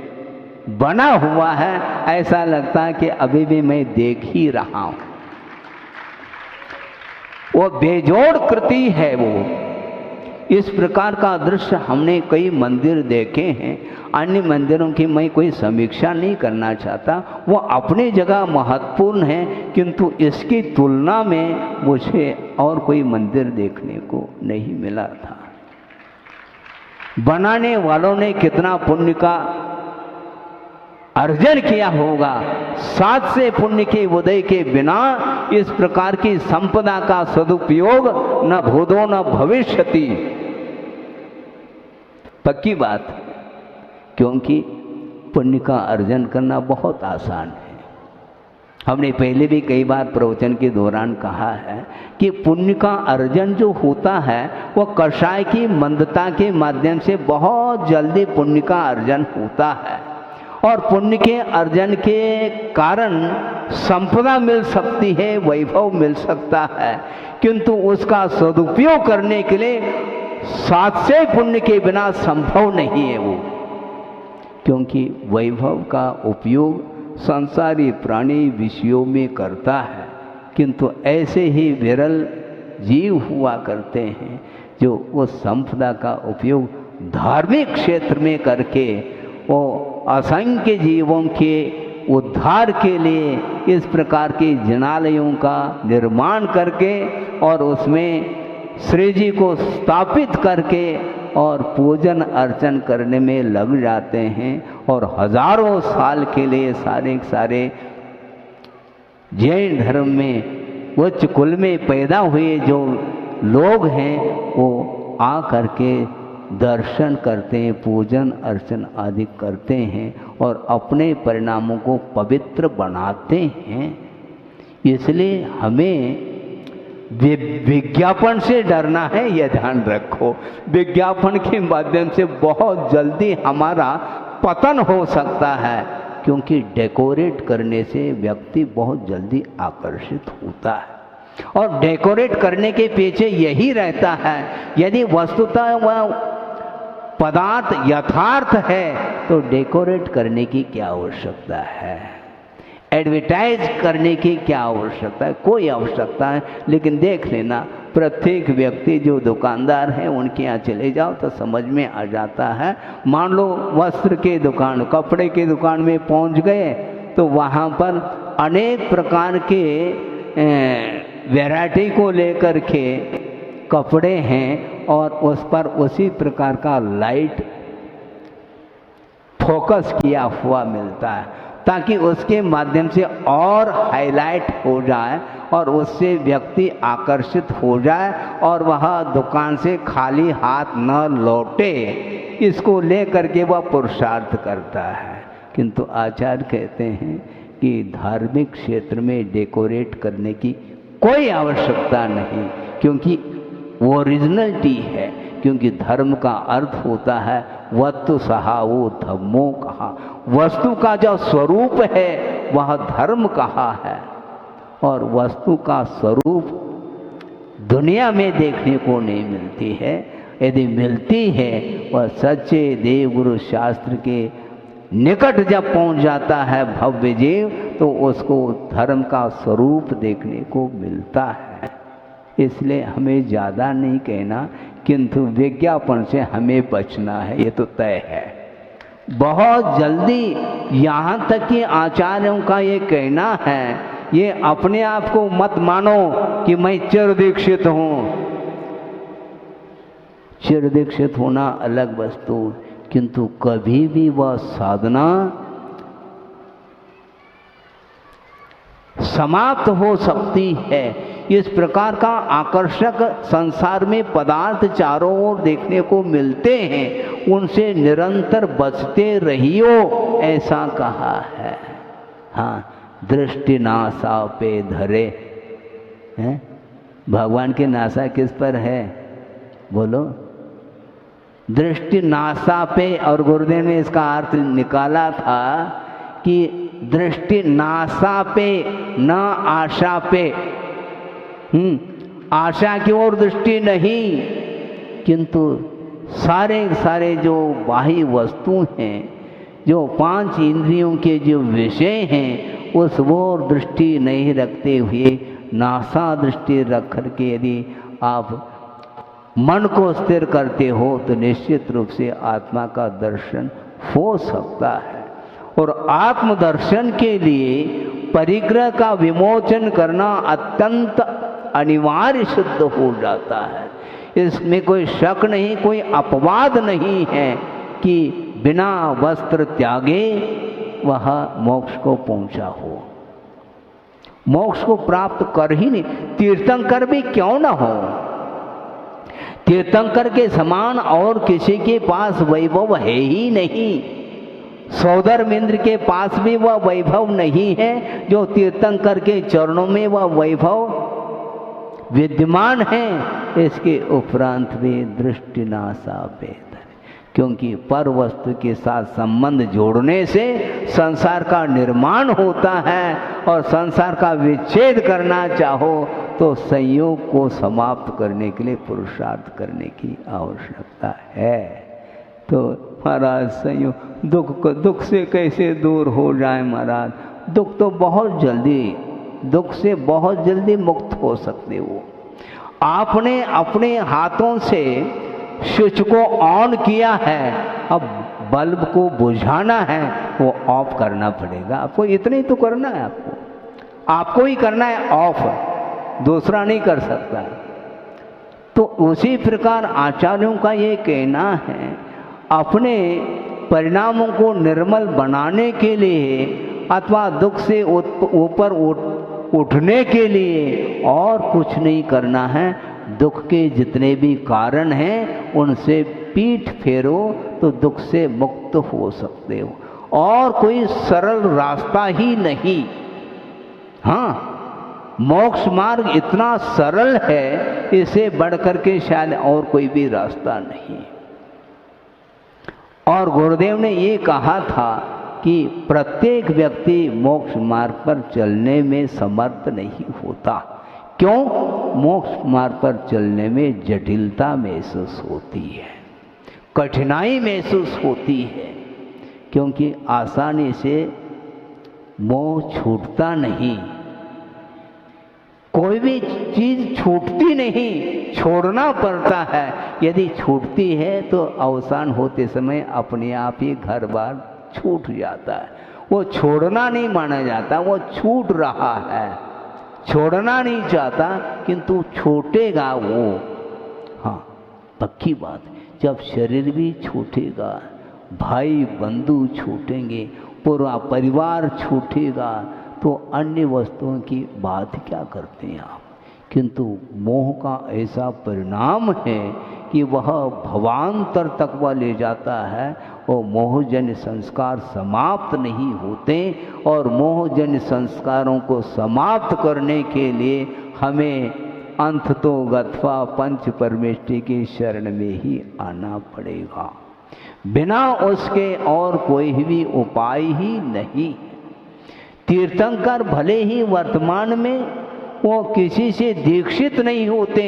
बना हुआ है। ऐसा लगता है कि अभी भी मैं देख ही रहा हूं। वो बेजोड़ कृति है। वो इस प्रकार का दृश्य हमने कई मंदिर देखे हैं। अन्य मंदिरों की मैं कोई समीक्षा नहीं करना चाहता, वो अपनी जगह महत्वपूर्ण है, किंतु इसकी तुलना में मुझे और कोई मंदिर देखने को नहीं मिला था। बनाने वालों ने कितना पुण्य का अर्जन किया होगा। 7 से पुण्य के उदय के बिना इस प्रकार की संपदा का सदुपयोग न भूतो न भविष्यति। पक्की बात, क्योंकि पुण्य का अर्जन करना बहुत आसान है। हमने पहले भी कई बार प्रवचन के दौरान कहा है कि पुण्य का अर्जन जो होता है वह कषाय की मंदता के माध्यम से बहुत जल्दी पुण्य का अर्जन होता है। और पुण्य के अर्जन के कारण संपदा मिल सकती है, वैभव मिल सकता है, किंतु उसका सदुपयोग करने के लिए 7 से पुण्य के बिना संभव नहीं है वो। क्योंकि वैभव का उपयोग संसारी प्राणी विषयों में करता है, किंतु ऐसे ही विरल जीव हुआ करते हैं जो उस संपदा का उपयोग धार्मिक क्षेत्र में करके वो असंख्य जीवों के उद्धार के लिए इस प्रकार के जिनालयों का निर्माण करके और उसमें श्री जी को स्थापित करके और पूजन अर्चन करने में लग जाते हैं। और हजारों साल के लिए सारे जैन धर्म में उच्च कुल में पैदा हुए जो लोग हैं वो आ करके दर्शन करते हैं, पूजन अर्चन आदि करते हैं और अपने परिणामों को पवित्र बनाते हैं। इसलिए हमें विज्ञापन से डरना है, यह ध्यान रखो। विज्ञापन के माध्यम से बहुत जल्दी हमारा पतन हो सकता है, क्योंकि डेकोरेट करने से व्यक्ति बहुत जल्दी आकर्षित होता है और डेकोरेट करने के पीछे यही रहता है। यदि वस्तुतः वह पदार्थ यथार्थ है तो डेकोरेट करने की क्या आवश्यकता है, एडवर्टाइज करने की क्या आवश्यकता है, कोई आवश्यकता है। लेकिन देख लेना, प्रत्येक व्यक्ति जो दुकानदार है उनके यहाँ चले जाओ तो समझ में आ जाता है। मान लो वस्त्र के दुकान, कपड़े के दुकान में पहुँच गए तो वहाँ पर अनेक प्रकार के वैरायटी को लेकर के कपड़े हैं और उस पर उसी प्रकार का लाइट फोकस किया हुआ मिलता है ताकि उसके माध्यम से और हाईलाइट हो जाए और उससे व्यक्ति आकर्षित हो जाए और वह दुकान से खाली हाथ न लौटे, इसको लेकर के वह पुरुषार्थ करता है। किंतु आचार्य कहते हैं कि धार्मिक क्षेत्र में डेकोरेट करने की कोई आवश्यकता नहीं, क्योंकि वो ओरिजिनलिटी है। क्योंकि धर्म का अर्थ होता है वस्तु सहावो धम्मो कहा, वस्तु का जो स्वरूप है वह धर्म कहा है। और वस्तु का स्वरूप दुनिया में देखने को नहीं मिलती है, यदि मिलती है वह सच्चे देव गुरु शास्त्र के निकट जब पहुंच जाता है भव्य जीव तो उसको धर्म का स्वरूप देखने को मिलता है। इसलिए हमें ज़्यादा नहीं कहना, किंतु विज्ञापन से हमें बचना है, ये तो तय है। बहुत जल्दी यहाँ तक कि आचार्यों का ये कहना है, ये अपने आप को मत मानो कि मैं चिर दीक्षित हूँ। चिर दीक्षित होना अलग वस्तु, किंतु कभी भी वह साधना समाप्त हो सकती है। इस प्रकार का आकर्षक संसार में पदार्थ चारों ओर देखने को मिलते हैं, उनसे निरंतर बचते रहियो, ऐसा कहा है। हाँ, दृष्टि नासा पे धरे हैं। भगवान की नासा किस पर है बोलो? दृष्टि नासा पे। और गुरुदेव ने इसका अर्थ निकाला था कि दृष्टि नासा पे न आशा पे। आशा की ओर दृष्टि नहीं, किंतु सारे जो बाह्य वस्तु हैं, जो पांच इंद्रियों के जो विषय हैं, उस ओर दृष्टि नहीं रखते हुए नासा दृष्टि रख करके यदि आप मन को स्थिर करते हो तो निश्चित रूप से आत्मा का दर्शन हो सकता है। और आत्मदर्शन के लिए परिग्रह का विमोचन करना अत्यंत अनिवार्य सिद्ध हो जाता है। इसमें कोई शक नहीं, कोई अपवाद नहीं है कि बिना वस्त्र त्यागे वह मोक्ष को पहुंचा हो। मोक्ष को प्राप्त कर ही नहीं, तीर्थंकर भी क्यों ना हो। तीर्थंकर के समान और किसी के पास वैभव है ही नहीं। सौधर्मेंद्र के पास भी वह वैभव नहीं है जो तीर्थंकर के चरणों में वह वैभव विद्यमान है। इसके उपरांत भी दृष्टि नासा पे धरे, क्योंकि पर वस्तु के साथ संबंध जोड़ने से संसार का निर्माण होता है और संसार का विच्छेद करना चाहो तो संयोग को समाप्त करने के लिए पुरुषार्थ करने की आवश्यकता है। तो महाराज संयोग दुख से कैसे दूर हो जाए महाराज? दुख तो बहुत जल्दी, दुख से बहुत जल्दी मुक्त हो सकते हो। आपने अपने हाथों से स्विच को ऑन किया है, अब बल्ब को बुझाना है, वो ऑफ करना पड़ेगा आपको। इतना ही तो करना है आपको ही करना है ऑफ, दूसरा नहीं कर सकता। तो उसी प्रकार आचार्यों का ये कहना है, अपने परिणामों को निर्मल बनाने के लिए अथवा दुख से ऊपर उठने के लिए और कुछ नहीं करना है। दुख के जितने भी कारण हैं उनसे पीठ फेरो तो दुख से मुक्त हो सकते हो, और कोई सरल रास्ता ही नहीं। हाँ, मोक्ष मार्ग इतना सरल है, इसे बढ़कर के शायद और कोई भी रास्ता नहीं। और गुरुदेव ने ये कहा था कि प्रत्येक व्यक्ति मोक्ष मार्ग पर चलने में समर्थ नहीं होता। क्यों? मोक्ष मार्ग पर चलने में जटिलता महसूस होती है, कठिनाई महसूस होती है, क्योंकि आसानी से मोह छूटता नहीं। कोई भी चीज छूटती नहीं, छोड़ना पड़ता है। यदि छूटती है तो अवसान होते समय अपने आप ही घर बार छूट जाता है। वो छोड़ना नहीं माना जाता, वो छूट रहा है। छोड़ना नहीं चाहता किंतु छूटेगा वो। हाँ, पक्की बात। जब शरीर भी छूटेगा, भाई बंधु छूटेंगे, पूरा परिवार छूटेगा, तो अन्य वस्तुओं की बात क्या करते हैं आप। किंतु मोह का ऐसा परिणाम है कि वह भवांतर तक वह ले जाता है और मोहजन्य संस्कार समाप्त नहीं होते। और मोहजन्य संस्कारों को समाप्त करने के लिए हमें अंत तो गत्वा पंच परमेष्टि की शरण में ही आना पड़ेगा। बिना उसके और कोई भी उपाय ही नहीं। तीर्थंकर भले ही वर्तमान में वो किसी से दीक्षित नहीं होते,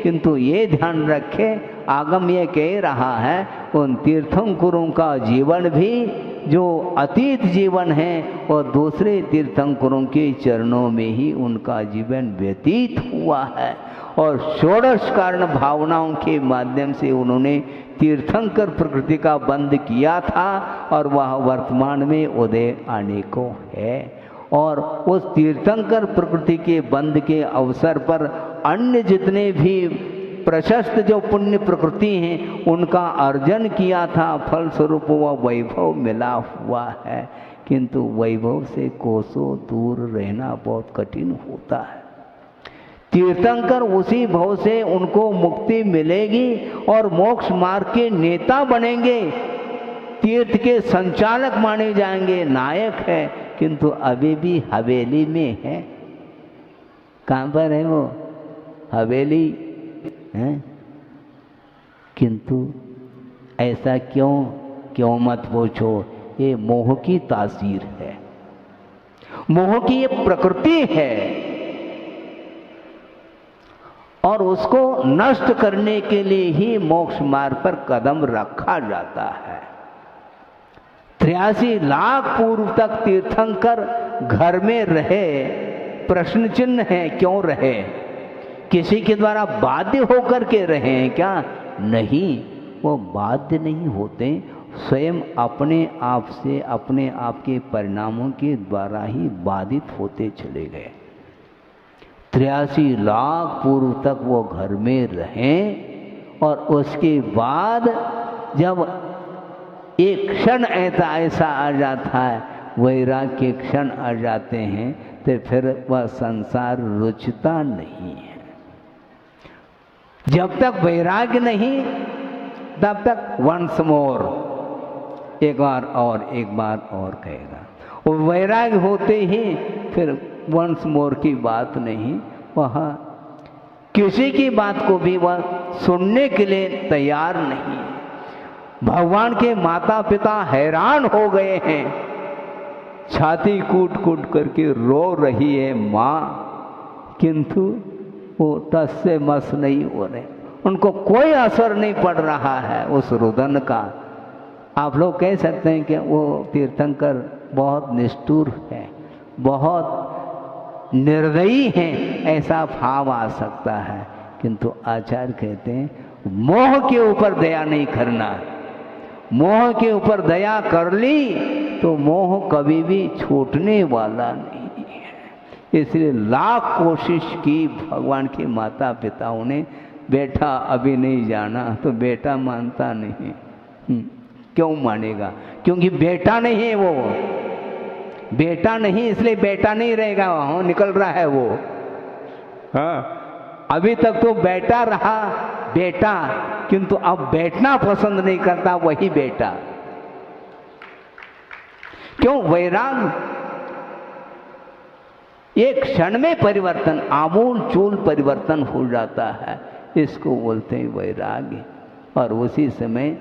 किंतु ये ध्यान रखें, आगम ये कह रहा है उन तीर्थंकरों का जीवन भी जो अतीत जीवन है और दूसरे तीर्थंकरों के चरणों में ही उनका जीवन व्यतीत हुआ है। और षोडश कारण भावनाओं के माध्यम से उन्होंने तीर्थंकर प्रकृति का बंध किया था और वह वर्तमान में उदय आने को है। और उस तीर्थंकर प्रकृति के बंध के अवसर पर अन्य जितने भी प्रशस्त जो पुण्य प्रकृति हैं उनका अर्जन किया था, फलस्वरूप वह वैभव मिला हुआ है। किंतु वैभव से कोसों दूर रहना बहुत कठिन होता है। तीर्थंकर उसी भव से उनको मुक्ति मिलेगी और मोक्ष मार्ग के नेता बनेंगे, तीर्थ के संचालक माने जाएंगे, नायक है। किंतु अभी भी हवेली में है। कहाँ पर है वो? हवेली है। किंतु ऐसा क्यों मत पूछो, ये मोह की तासीर है, मोह की ये प्रकृति है और उसको नष्ट करने के लिए ही मोक्ष मार्ग पर कदम रखा जाता है। 83 लाख पूर्व तक तीर्थंकर घर में रहे, प्रश्न चिन्ह है क्यों रहे? किसी के द्वारा बाध्य होकर के रहे हैं क्या? नहीं, वो बाध्य नहीं होते, स्वयं अपने आप से अपने आप के परिणामों के द्वारा ही बाधित होते चले गए। 83 लाख पूर्व तक वो घर में रहें और उसके बाद जब एक क्षण ऐसा आ जाता है, वैराग्य के क्षण आ जाते हैं, तो फिर वह संसार रुचता नहीं है। जब तक वैराग्य नहीं तब तक वंस मोर, एक बार और कहेगा। वो वैराग्य होते ही फिर वंस मोर की बात नहीं, वह किसी की बात को भी वह सुनने के लिए तैयार नहीं। भगवान के माता पिता हैरान हो गए हैं, छाती कूट कूट करके रो रही है माँ, किंतु वो टस से मस नहीं हो रहे, उनको कोई असर नहीं पड़ रहा है उस रुदन का। आप लोग कह सकते हैं कि वो तीर्थंकर बहुत निष्ठुर है, बहुत निर्दयी हैं, ऐसा भाव आ सकता है। किंतु आचार्य कहते हैं मोह के ऊपर दया नहीं करना। मोह के ऊपर दया कर ली तो मोह कभी भी छूटने वाला नहीं है। इसलिए लाख कोशिश की भगवान के माता पिताओं ने, बेटा अभी नहीं जाना, तो बेटा मानता नहीं। क्यों मानेगा? क्योंकि बेटा नहीं है वो, बेटा नहीं, इसलिए बेटा नहीं रहेगा, वहाँ निकल रहा है वो। हाँ, अभी तक तो बेटा रहा बेटा, किंतु अब बैठना पसंद नहीं करता वही बेटा। क्यों? वैराग्य एक क्षण में परिवर्तन, आमूल चूल परिवर्तन हो जाता है, इसको बोलते हैं वैराग्य। और उसी समय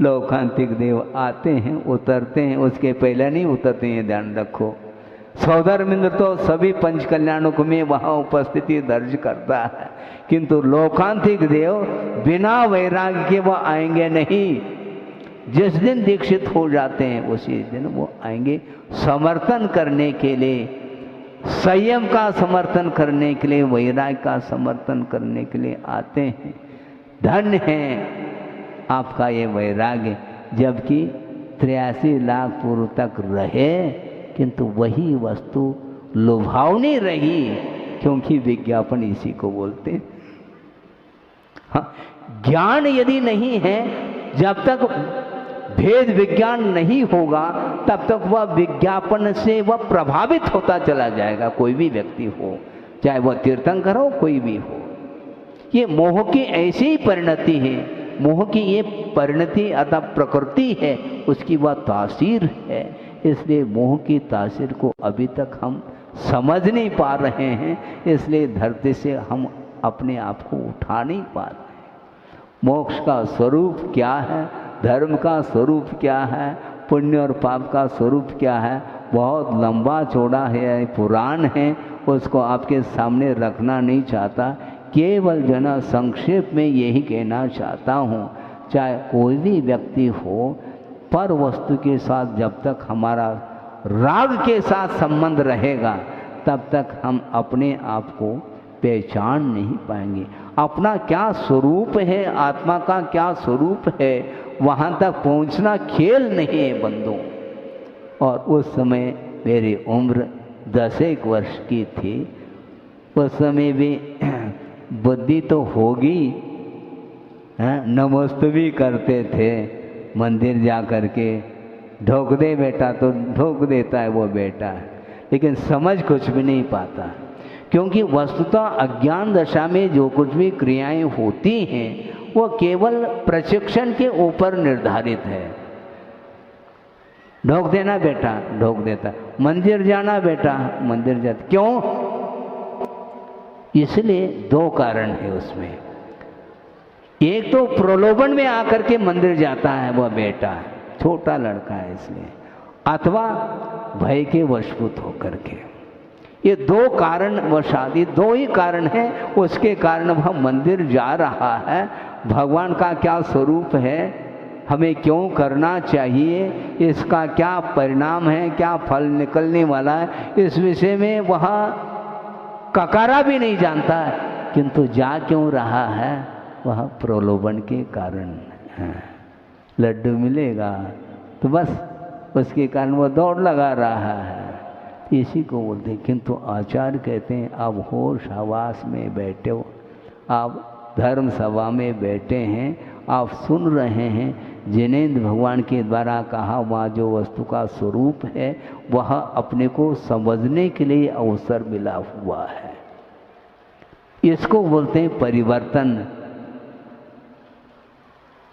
लौकांतिक देव आते हैं, उतरते हैं, उसके पहले नहीं उतरते हैं, ध्यान रखो। सौधर्मिंद्र तो सभी पंच कल्याणों में वहाँ उपस्थिति दर्ज करता है, किंतु लौकांतिक देव बिना वैराग्य के वो आएंगे नहीं। जिस दिन दीक्षित हो जाते हैं उसी दिन वो आएंगे समर्थन करने के लिए, संयम का समर्थन करने के लिए, वैराग्य का समर्थन करने के लिए आते हैं। धन्य है आपका ये वैराग्य, जबकि 83 लाख पूर्व तक रहे किंतु वही वस्तु लुभावनी रही, क्योंकि विज्ञापन इसी को बोलते हैं। हाँ, ज्ञान यदि नहीं है, जब तक भेद विज्ञान नहीं होगा तब तक वह विज्ञापन से वह प्रभावित होता चला जाएगा। कोई भी व्यक्ति हो, चाहे वह तीर्थंकर हो, कोई भी हो, ये मोह की ऐसी ही परिणति है, मोह की ये परिणति अथवा प्रकृति है, उसकी वह तासीर है। इसलिए मोह की तासीर को अभी तक हम समझ नहीं पा रहे हैं, इसलिए धरती से हम अपने आप को उठा नहीं पा रहे। मोक्ष का स्वरूप क्या है, धर्म का स्वरूप क्या है, पुण्य और पाप का स्वरूप क्या है, बहुत लंबा चौड़ा है, पुराण है, उसको आपके सामने रखना नहीं चाहता। केवल जना संक्षेप में यही कहना चाहता हूँ, चाहे कोई भी व्यक्ति हो, पर वस्तु के साथ जब तक हमारा राग के साथ संबंध रहेगा तब तक हम अपने आप को पहचान नहीं पाएंगे। अपना क्या स्वरूप है, आत्मा का क्या स्वरूप है, वहाँ तक पहुँचना खेल नहीं है बंधु। और उस समय मेरी उम्र 10 वर्ष की थी, उस समय भी बुद्धि तो होगी, नमस्ते भी करते थे, मंदिर जा कर के ढोक दे बेटा तो ढोक देता है वो बेटा, लेकिन समझ कुछ भी नहीं पाता, क्योंकि वस्तुतः अज्ञान दशा में जो कुछ भी क्रियाएं होती हैं वो केवल प्रशिक्षण के ऊपर निर्धारित है। ढोक देना बेटा, ढोक देता, मंदिर जाना बेटा, मंदिर जाता। क्यों? इसलिए 2 कारण है उसमें। एक तो प्रलोभन में आकर के मंदिर जाता है वह बेटा, छोटा लड़का है इसलिए, अथवा भय के वशभूत होकर के। ये 2 कारण वशात, ये 2 ही कारण है, उसके कारण वह मंदिर जा रहा है। भगवान का क्या स्वरूप है, हमें क्यों करना चाहिए, इसका क्या परिणाम है, क्या फल निकलने वाला है, इस विषय में वह ककारा भी नहीं जानता है, किंतु जा क्यों रहा है, वह प्रलोभन के कारण है। लड्डू मिलेगा तो बस उसके कारण वह दौड़ लगा रहा है, इसी को बोलते हैं। किंतु आचार्य कहते हैं आप होश हवास में बैठे हो, आप धर्म सभा में बैठे हैं, आप सुन रहे हैं जिनेंद्र भगवान के द्वारा कहा वह जो वस्तु का स्वरूप है वह अपने को समझने के लिए अवसर मिला हुआ है। इसको बोलते हैं परिवर्तन।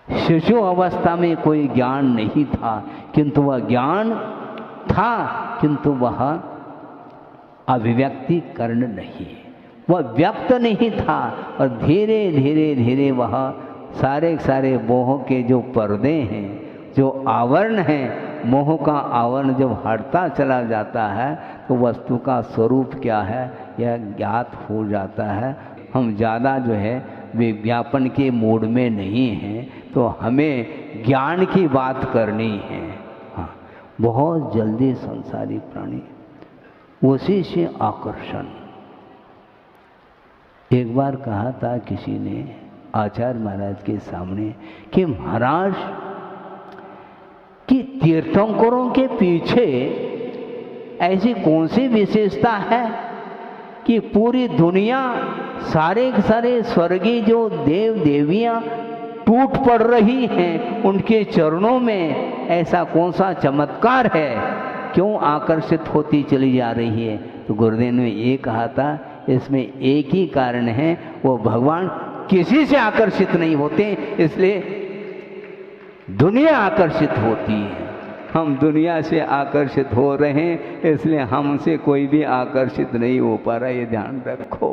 शिशु अवस्था में कोई ज्ञान नहीं था, किंतु वह ज्ञान था, किंतु वह अभिव्यक्ति कर्ण नहीं, वह व्यक्त नहीं था। और धीरे धीरे धीरे वह सारे मोह के जो पर्दे हैं, जो आवरण हैं, मोह का आवरण जब हटता चला जाता है तो वस्तु का स्वरूप क्या है यह ज्ञात हो जाता है। हम ज़्यादा जो है विज्ञापन के मूड में नहीं हैं, तो हमें ज्ञान की बात करनी है। हाँ, बहुत जल्दी संसारी प्राणी उसी से आकर्षण। एक बार कहा था किसी ने आचार्य महाराज के सामने कि महाराज कि तीर्थंकरों के पीछे ऐसी कौन सी विशेषता है कि पूरी दुनिया सारे स्वर्गीय जो देव देवियां टूट पड़ रही हैं, उनके चरणों में ऐसा कौन सा चमत्कार है, क्यों आकर्षित होती चली जा रही है? तो गुरुदेव ने ये कहा था इसमें एक ही कारण है, वो भगवान किसी से आकर्षित नहीं होते, इसलिए दुनिया आकर्षित होती है। हम दुनिया से आकर्षित हो रहे हैं, इसलिए हमसे कोई भी आकर्षित नहीं हो पा रहा, ये ध्यान रखो।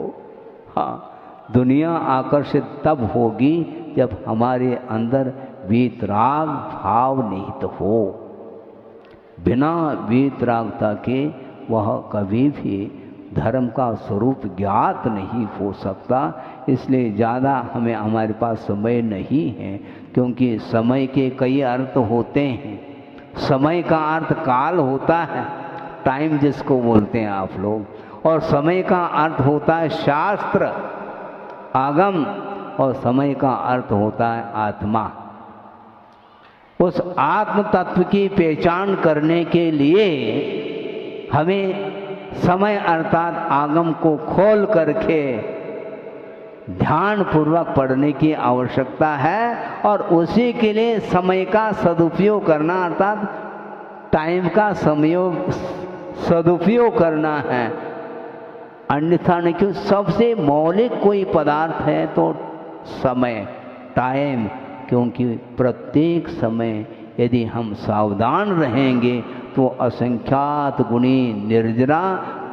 हाँ, दुनिया आकर्षित तब होगी जब हमारे अंदर वीतराग भाव निहित हो। बिना वीतरागता के वह कभी भी धर्म का स्वरूप ज्ञात नहीं हो सकता। इसलिए ज़्यादा हमारे पास समय नहीं है, क्योंकि समय के कई अर्थ होते हैं। समय का अर्थ काल होता है, टाइम जिसको बोलते हैं आप लोग, और समय का अर्थ होता है शास्त्र, आगम, और समय का अर्थ होता है आत्मा। उस आत्म तत्व की पहचान करने के लिए हमें समय अर्थात आगम को खोल करके ध्यान पूर्वक पढ़ने की आवश्यकता है, और उसी के लिए समय का सदुपयोग करना अर्थात टाइम का सदुपयोग करना है। अन्यथा नहीं, क्यों सबसे मौलिक कोई पदार्थ है तो समय, टाइम, क्योंकि प्रत्येक समय यदि हम सावधान रहेंगे तो असंख्यात गुणी निर्जरा,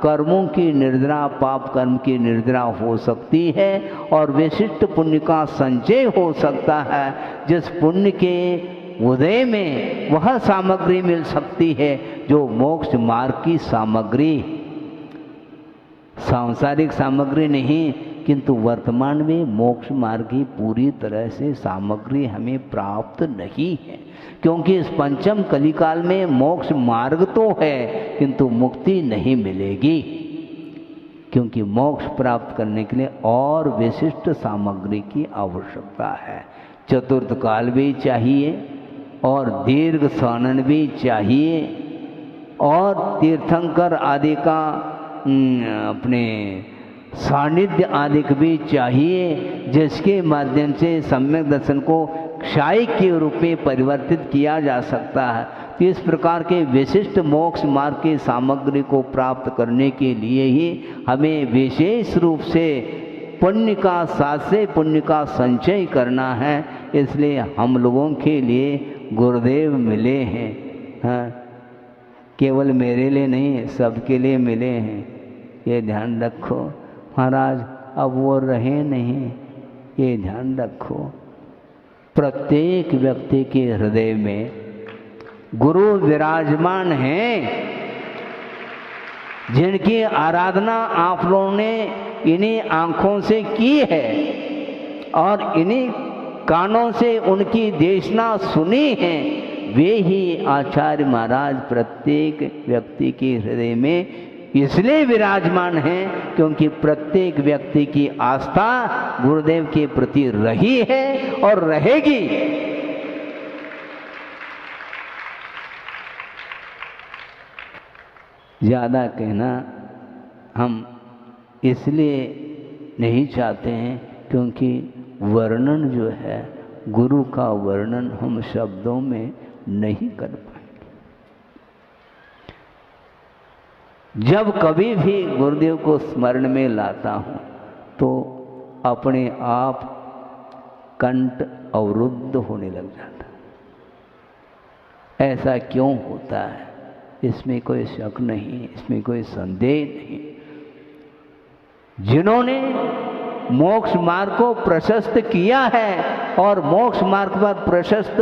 कर्मों की निर्जरा, पाप कर्म की निर्जरा हो सकती है, और विशिष्ट पुण्य का संचय हो सकता है। जिस पुण्य के उदय में वह सामग्री मिल सकती है जो मोक्ष मार्ग की सामग्री, सांसारिक सामग्री नहीं, किंतु वर्तमान में मोक्ष मार्ग की पूरी तरह से सामग्री हमें प्राप्त नहीं है। क्योंकि इस पंचम कलिकाल में मोक्ष मार्ग तो है किंतु मुक्ति नहीं मिलेगी, क्योंकि मोक्ष प्राप्त करने के लिए और विशिष्ट सामग्री की आवश्यकता है। चतुर्थ काल भी चाहिए, और दीर्घ सानन भी चाहिए, और तीर्थंकर आदि का अपने सानिध्य आदि भी चाहिए, जिसके माध्यम से सम्यक दर्शन को क्षायिक के रूप में परिवर्तित किया जा सकता है। तो इस प्रकार के विशिष्ट मोक्ष मार्ग की सामग्री को प्राप्त करने के लिए ही हमें विशेष रूप से पुण्य का साथ पुण्य का संचय करना है। इसलिए हम लोगों के लिए गुरुदेव मिले हैं, हाँ, केवल मेरे लिए नहीं, सबके लिए मिले हैं, ये ध्यान रखो। महाराज अब वो रहे नहीं, ये ध्यान रखो। प्रत्येक व्यक्ति के हृदय में गुरु विराजमान हैं, जिनकी आराधना आप लोगों ने इन्हीं आँखों से की है और इन्हीं कानों से उनकी देशना सुनी है। वे ही आचार्य महाराज प्रत्येक व्यक्ति के हृदय में इसलिए विराजमान हैं क्योंकि प्रत्येक व्यक्ति की आस्था गुरुदेव के प्रति रही है और रहेगी। ज़्यादा कहना हम इसलिए नहीं चाहते हैं क्योंकि वर्णन जो है, गुरु का वर्णन हम शब्दों में नहीं कर पाएंगे। जब कभी भी गुरुदेव को स्मरण में लाता हूँ तो अपने आप कंठ अवरुद्ध होने लग जाता। ऐसा क्यों होता है, इसमें कोई शक नहीं, इसमें कोई संदेह नहीं। जिन्होंने मोक्ष मार्ग को प्रशस्त किया है और मोक्ष मार्ग पर प्रशस्त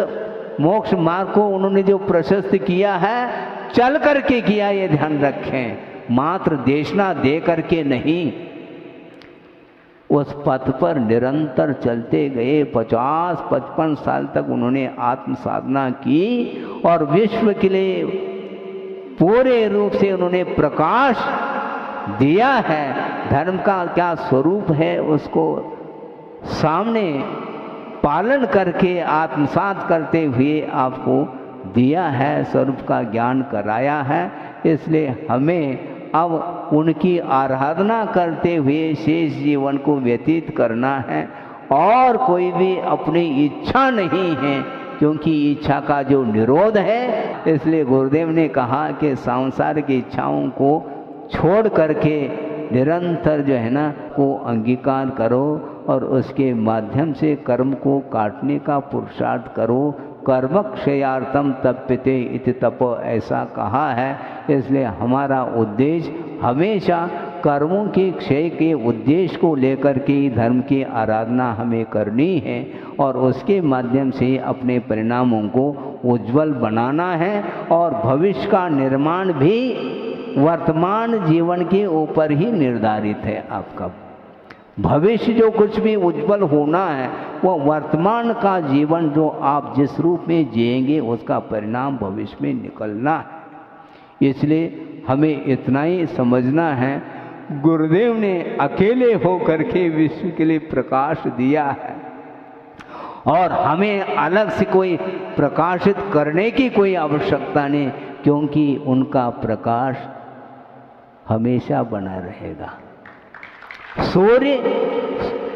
मोक्ष मार्ग को उन्होंने जो प्रशस्त किया है चल करके किया, ये ध्यान रखें, मात्र देशना दे करके नहीं। उस पथ पर निरंतर चलते गए, 50-55 साल तक उन्होंने आत्म साधना की और विश्व के लिए पूरे रूप से उन्होंने प्रकाश दिया है। धर्म का क्या स्वरूप है उसको सामने पालन करके आत्मसात करते हुए आपको दिया है, स्वरूप का ज्ञान कराया है। इसलिए हमें अब उनकी आराधना करते हुए शेष जीवन को व्यतीत करना है और कोई भी अपनी इच्छा नहीं है, क्योंकि इच्छा का जो निरोध है। इसलिए गुरुदेव ने कहा कि सांसारिक इच्छाओं को छोड़ करके निरंतर जो है ना को अंगीकार करो और उसके माध्यम से कर्म को काटने का पुरुषार्थ करो। कर्म क्षयार्थम तप्यते इति तपो, ऐसा कहा है। इसलिए हमारा उद्देश्य हमेशा कर्मों के क्षय के उद्देश्य को लेकर के धर्म की आराधना हमें करनी है और उसके माध्यम से अपने परिणामों को उज्जवल बनाना है। और भविष्य का निर्माण भी वर्तमान जीवन के ऊपर ही निर्धारित है। आपका भविष्य जो कुछ भी उज्जवल होना है वो वर्तमान का जीवन जो आप जिस रूप में जिएंगे उसका परिणाम भविष्य में निकलना है। इसलिए हमें इतना ही समझना है, गुरुदेव ने अकेले होकर के विश्व के लिए प्रकाश दिया है और हमें अलग से कोई प्रकाशित करने की कोई आवश्यकता नहीं, क्योंकि उनका प्रकाश हमेशा बना रहेगा।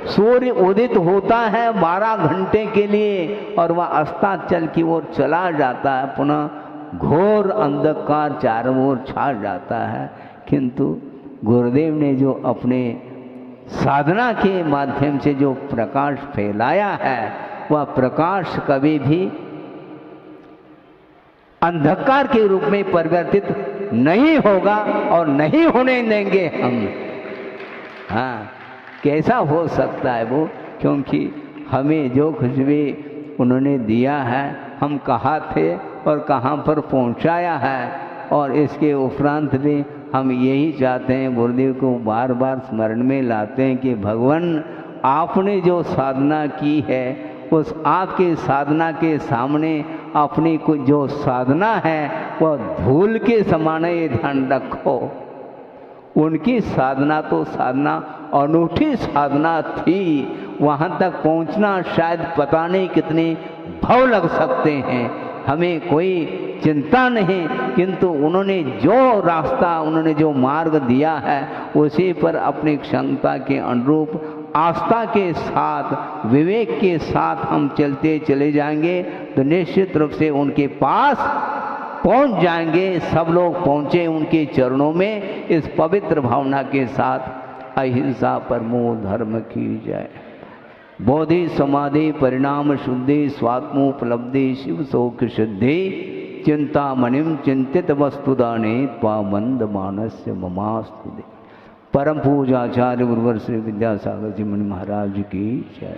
सूर्य उदित होता है 12 घंटे के लिए और वह अस्ताचल की ओर चला जाता है, पुनः घोर अंधकार चारों ओर छा जाता है। किंतु गुरुदेव ने जो अपने साधना के माध्यम से जो प्रकाश फैलाया है वह प्रकाश कभी भी अंधकार के रूप में परिवर्तित नहीं होगा और नहीं होने देंगे हम। हाँ, कैसा हो सकता है वो, क्योंकि हमें जो कुछ भी उन्होंने दिया है हम कहाँ थे और कहाँ पर पहुँचाया है। और इसके उपरांत भी हम यही चाहते हैं, गुरुदेव को बार बार स्मरण में लाते हैं कि भगवान आपने जो साधना की है उस आपके साधना के सामने अपनी जो साधना है वह धूल के समान ये ध्यान रखो। उनकी साधना तो साधना अनूठी साधना थी, वहाँ तक पहुँचना शायद पता नहीं कितने भाव लग सकते हैं, हमें कोई चिंता नहीं। किंतु उन्होंने जो रास्ता उन्होंने जो मार्ग दिया है उसी पर अपनी क्षमता के अनुरूप आस्था के साथ विवेक के साथ हम चलते चले जाएंगे तो निश्चित रूप से उनके पास पहुंच जाएंगे। सब लोग पहुंचे उनके चरणों में इस पवित्र भावना के साथ। अहिंसा परमो धर्म की जय। बोधि समाधि परिणाम शुद्धि स्वात्मोपलब्धि शिव शोक शुद्धि चिंतामणिम चिंतित वस्तुदाने त्वामंद मानस्य ममास्तुते। परम पूजाचार्य गुरुवर श्री विद्यासागर जी मुनि महाराज की जय।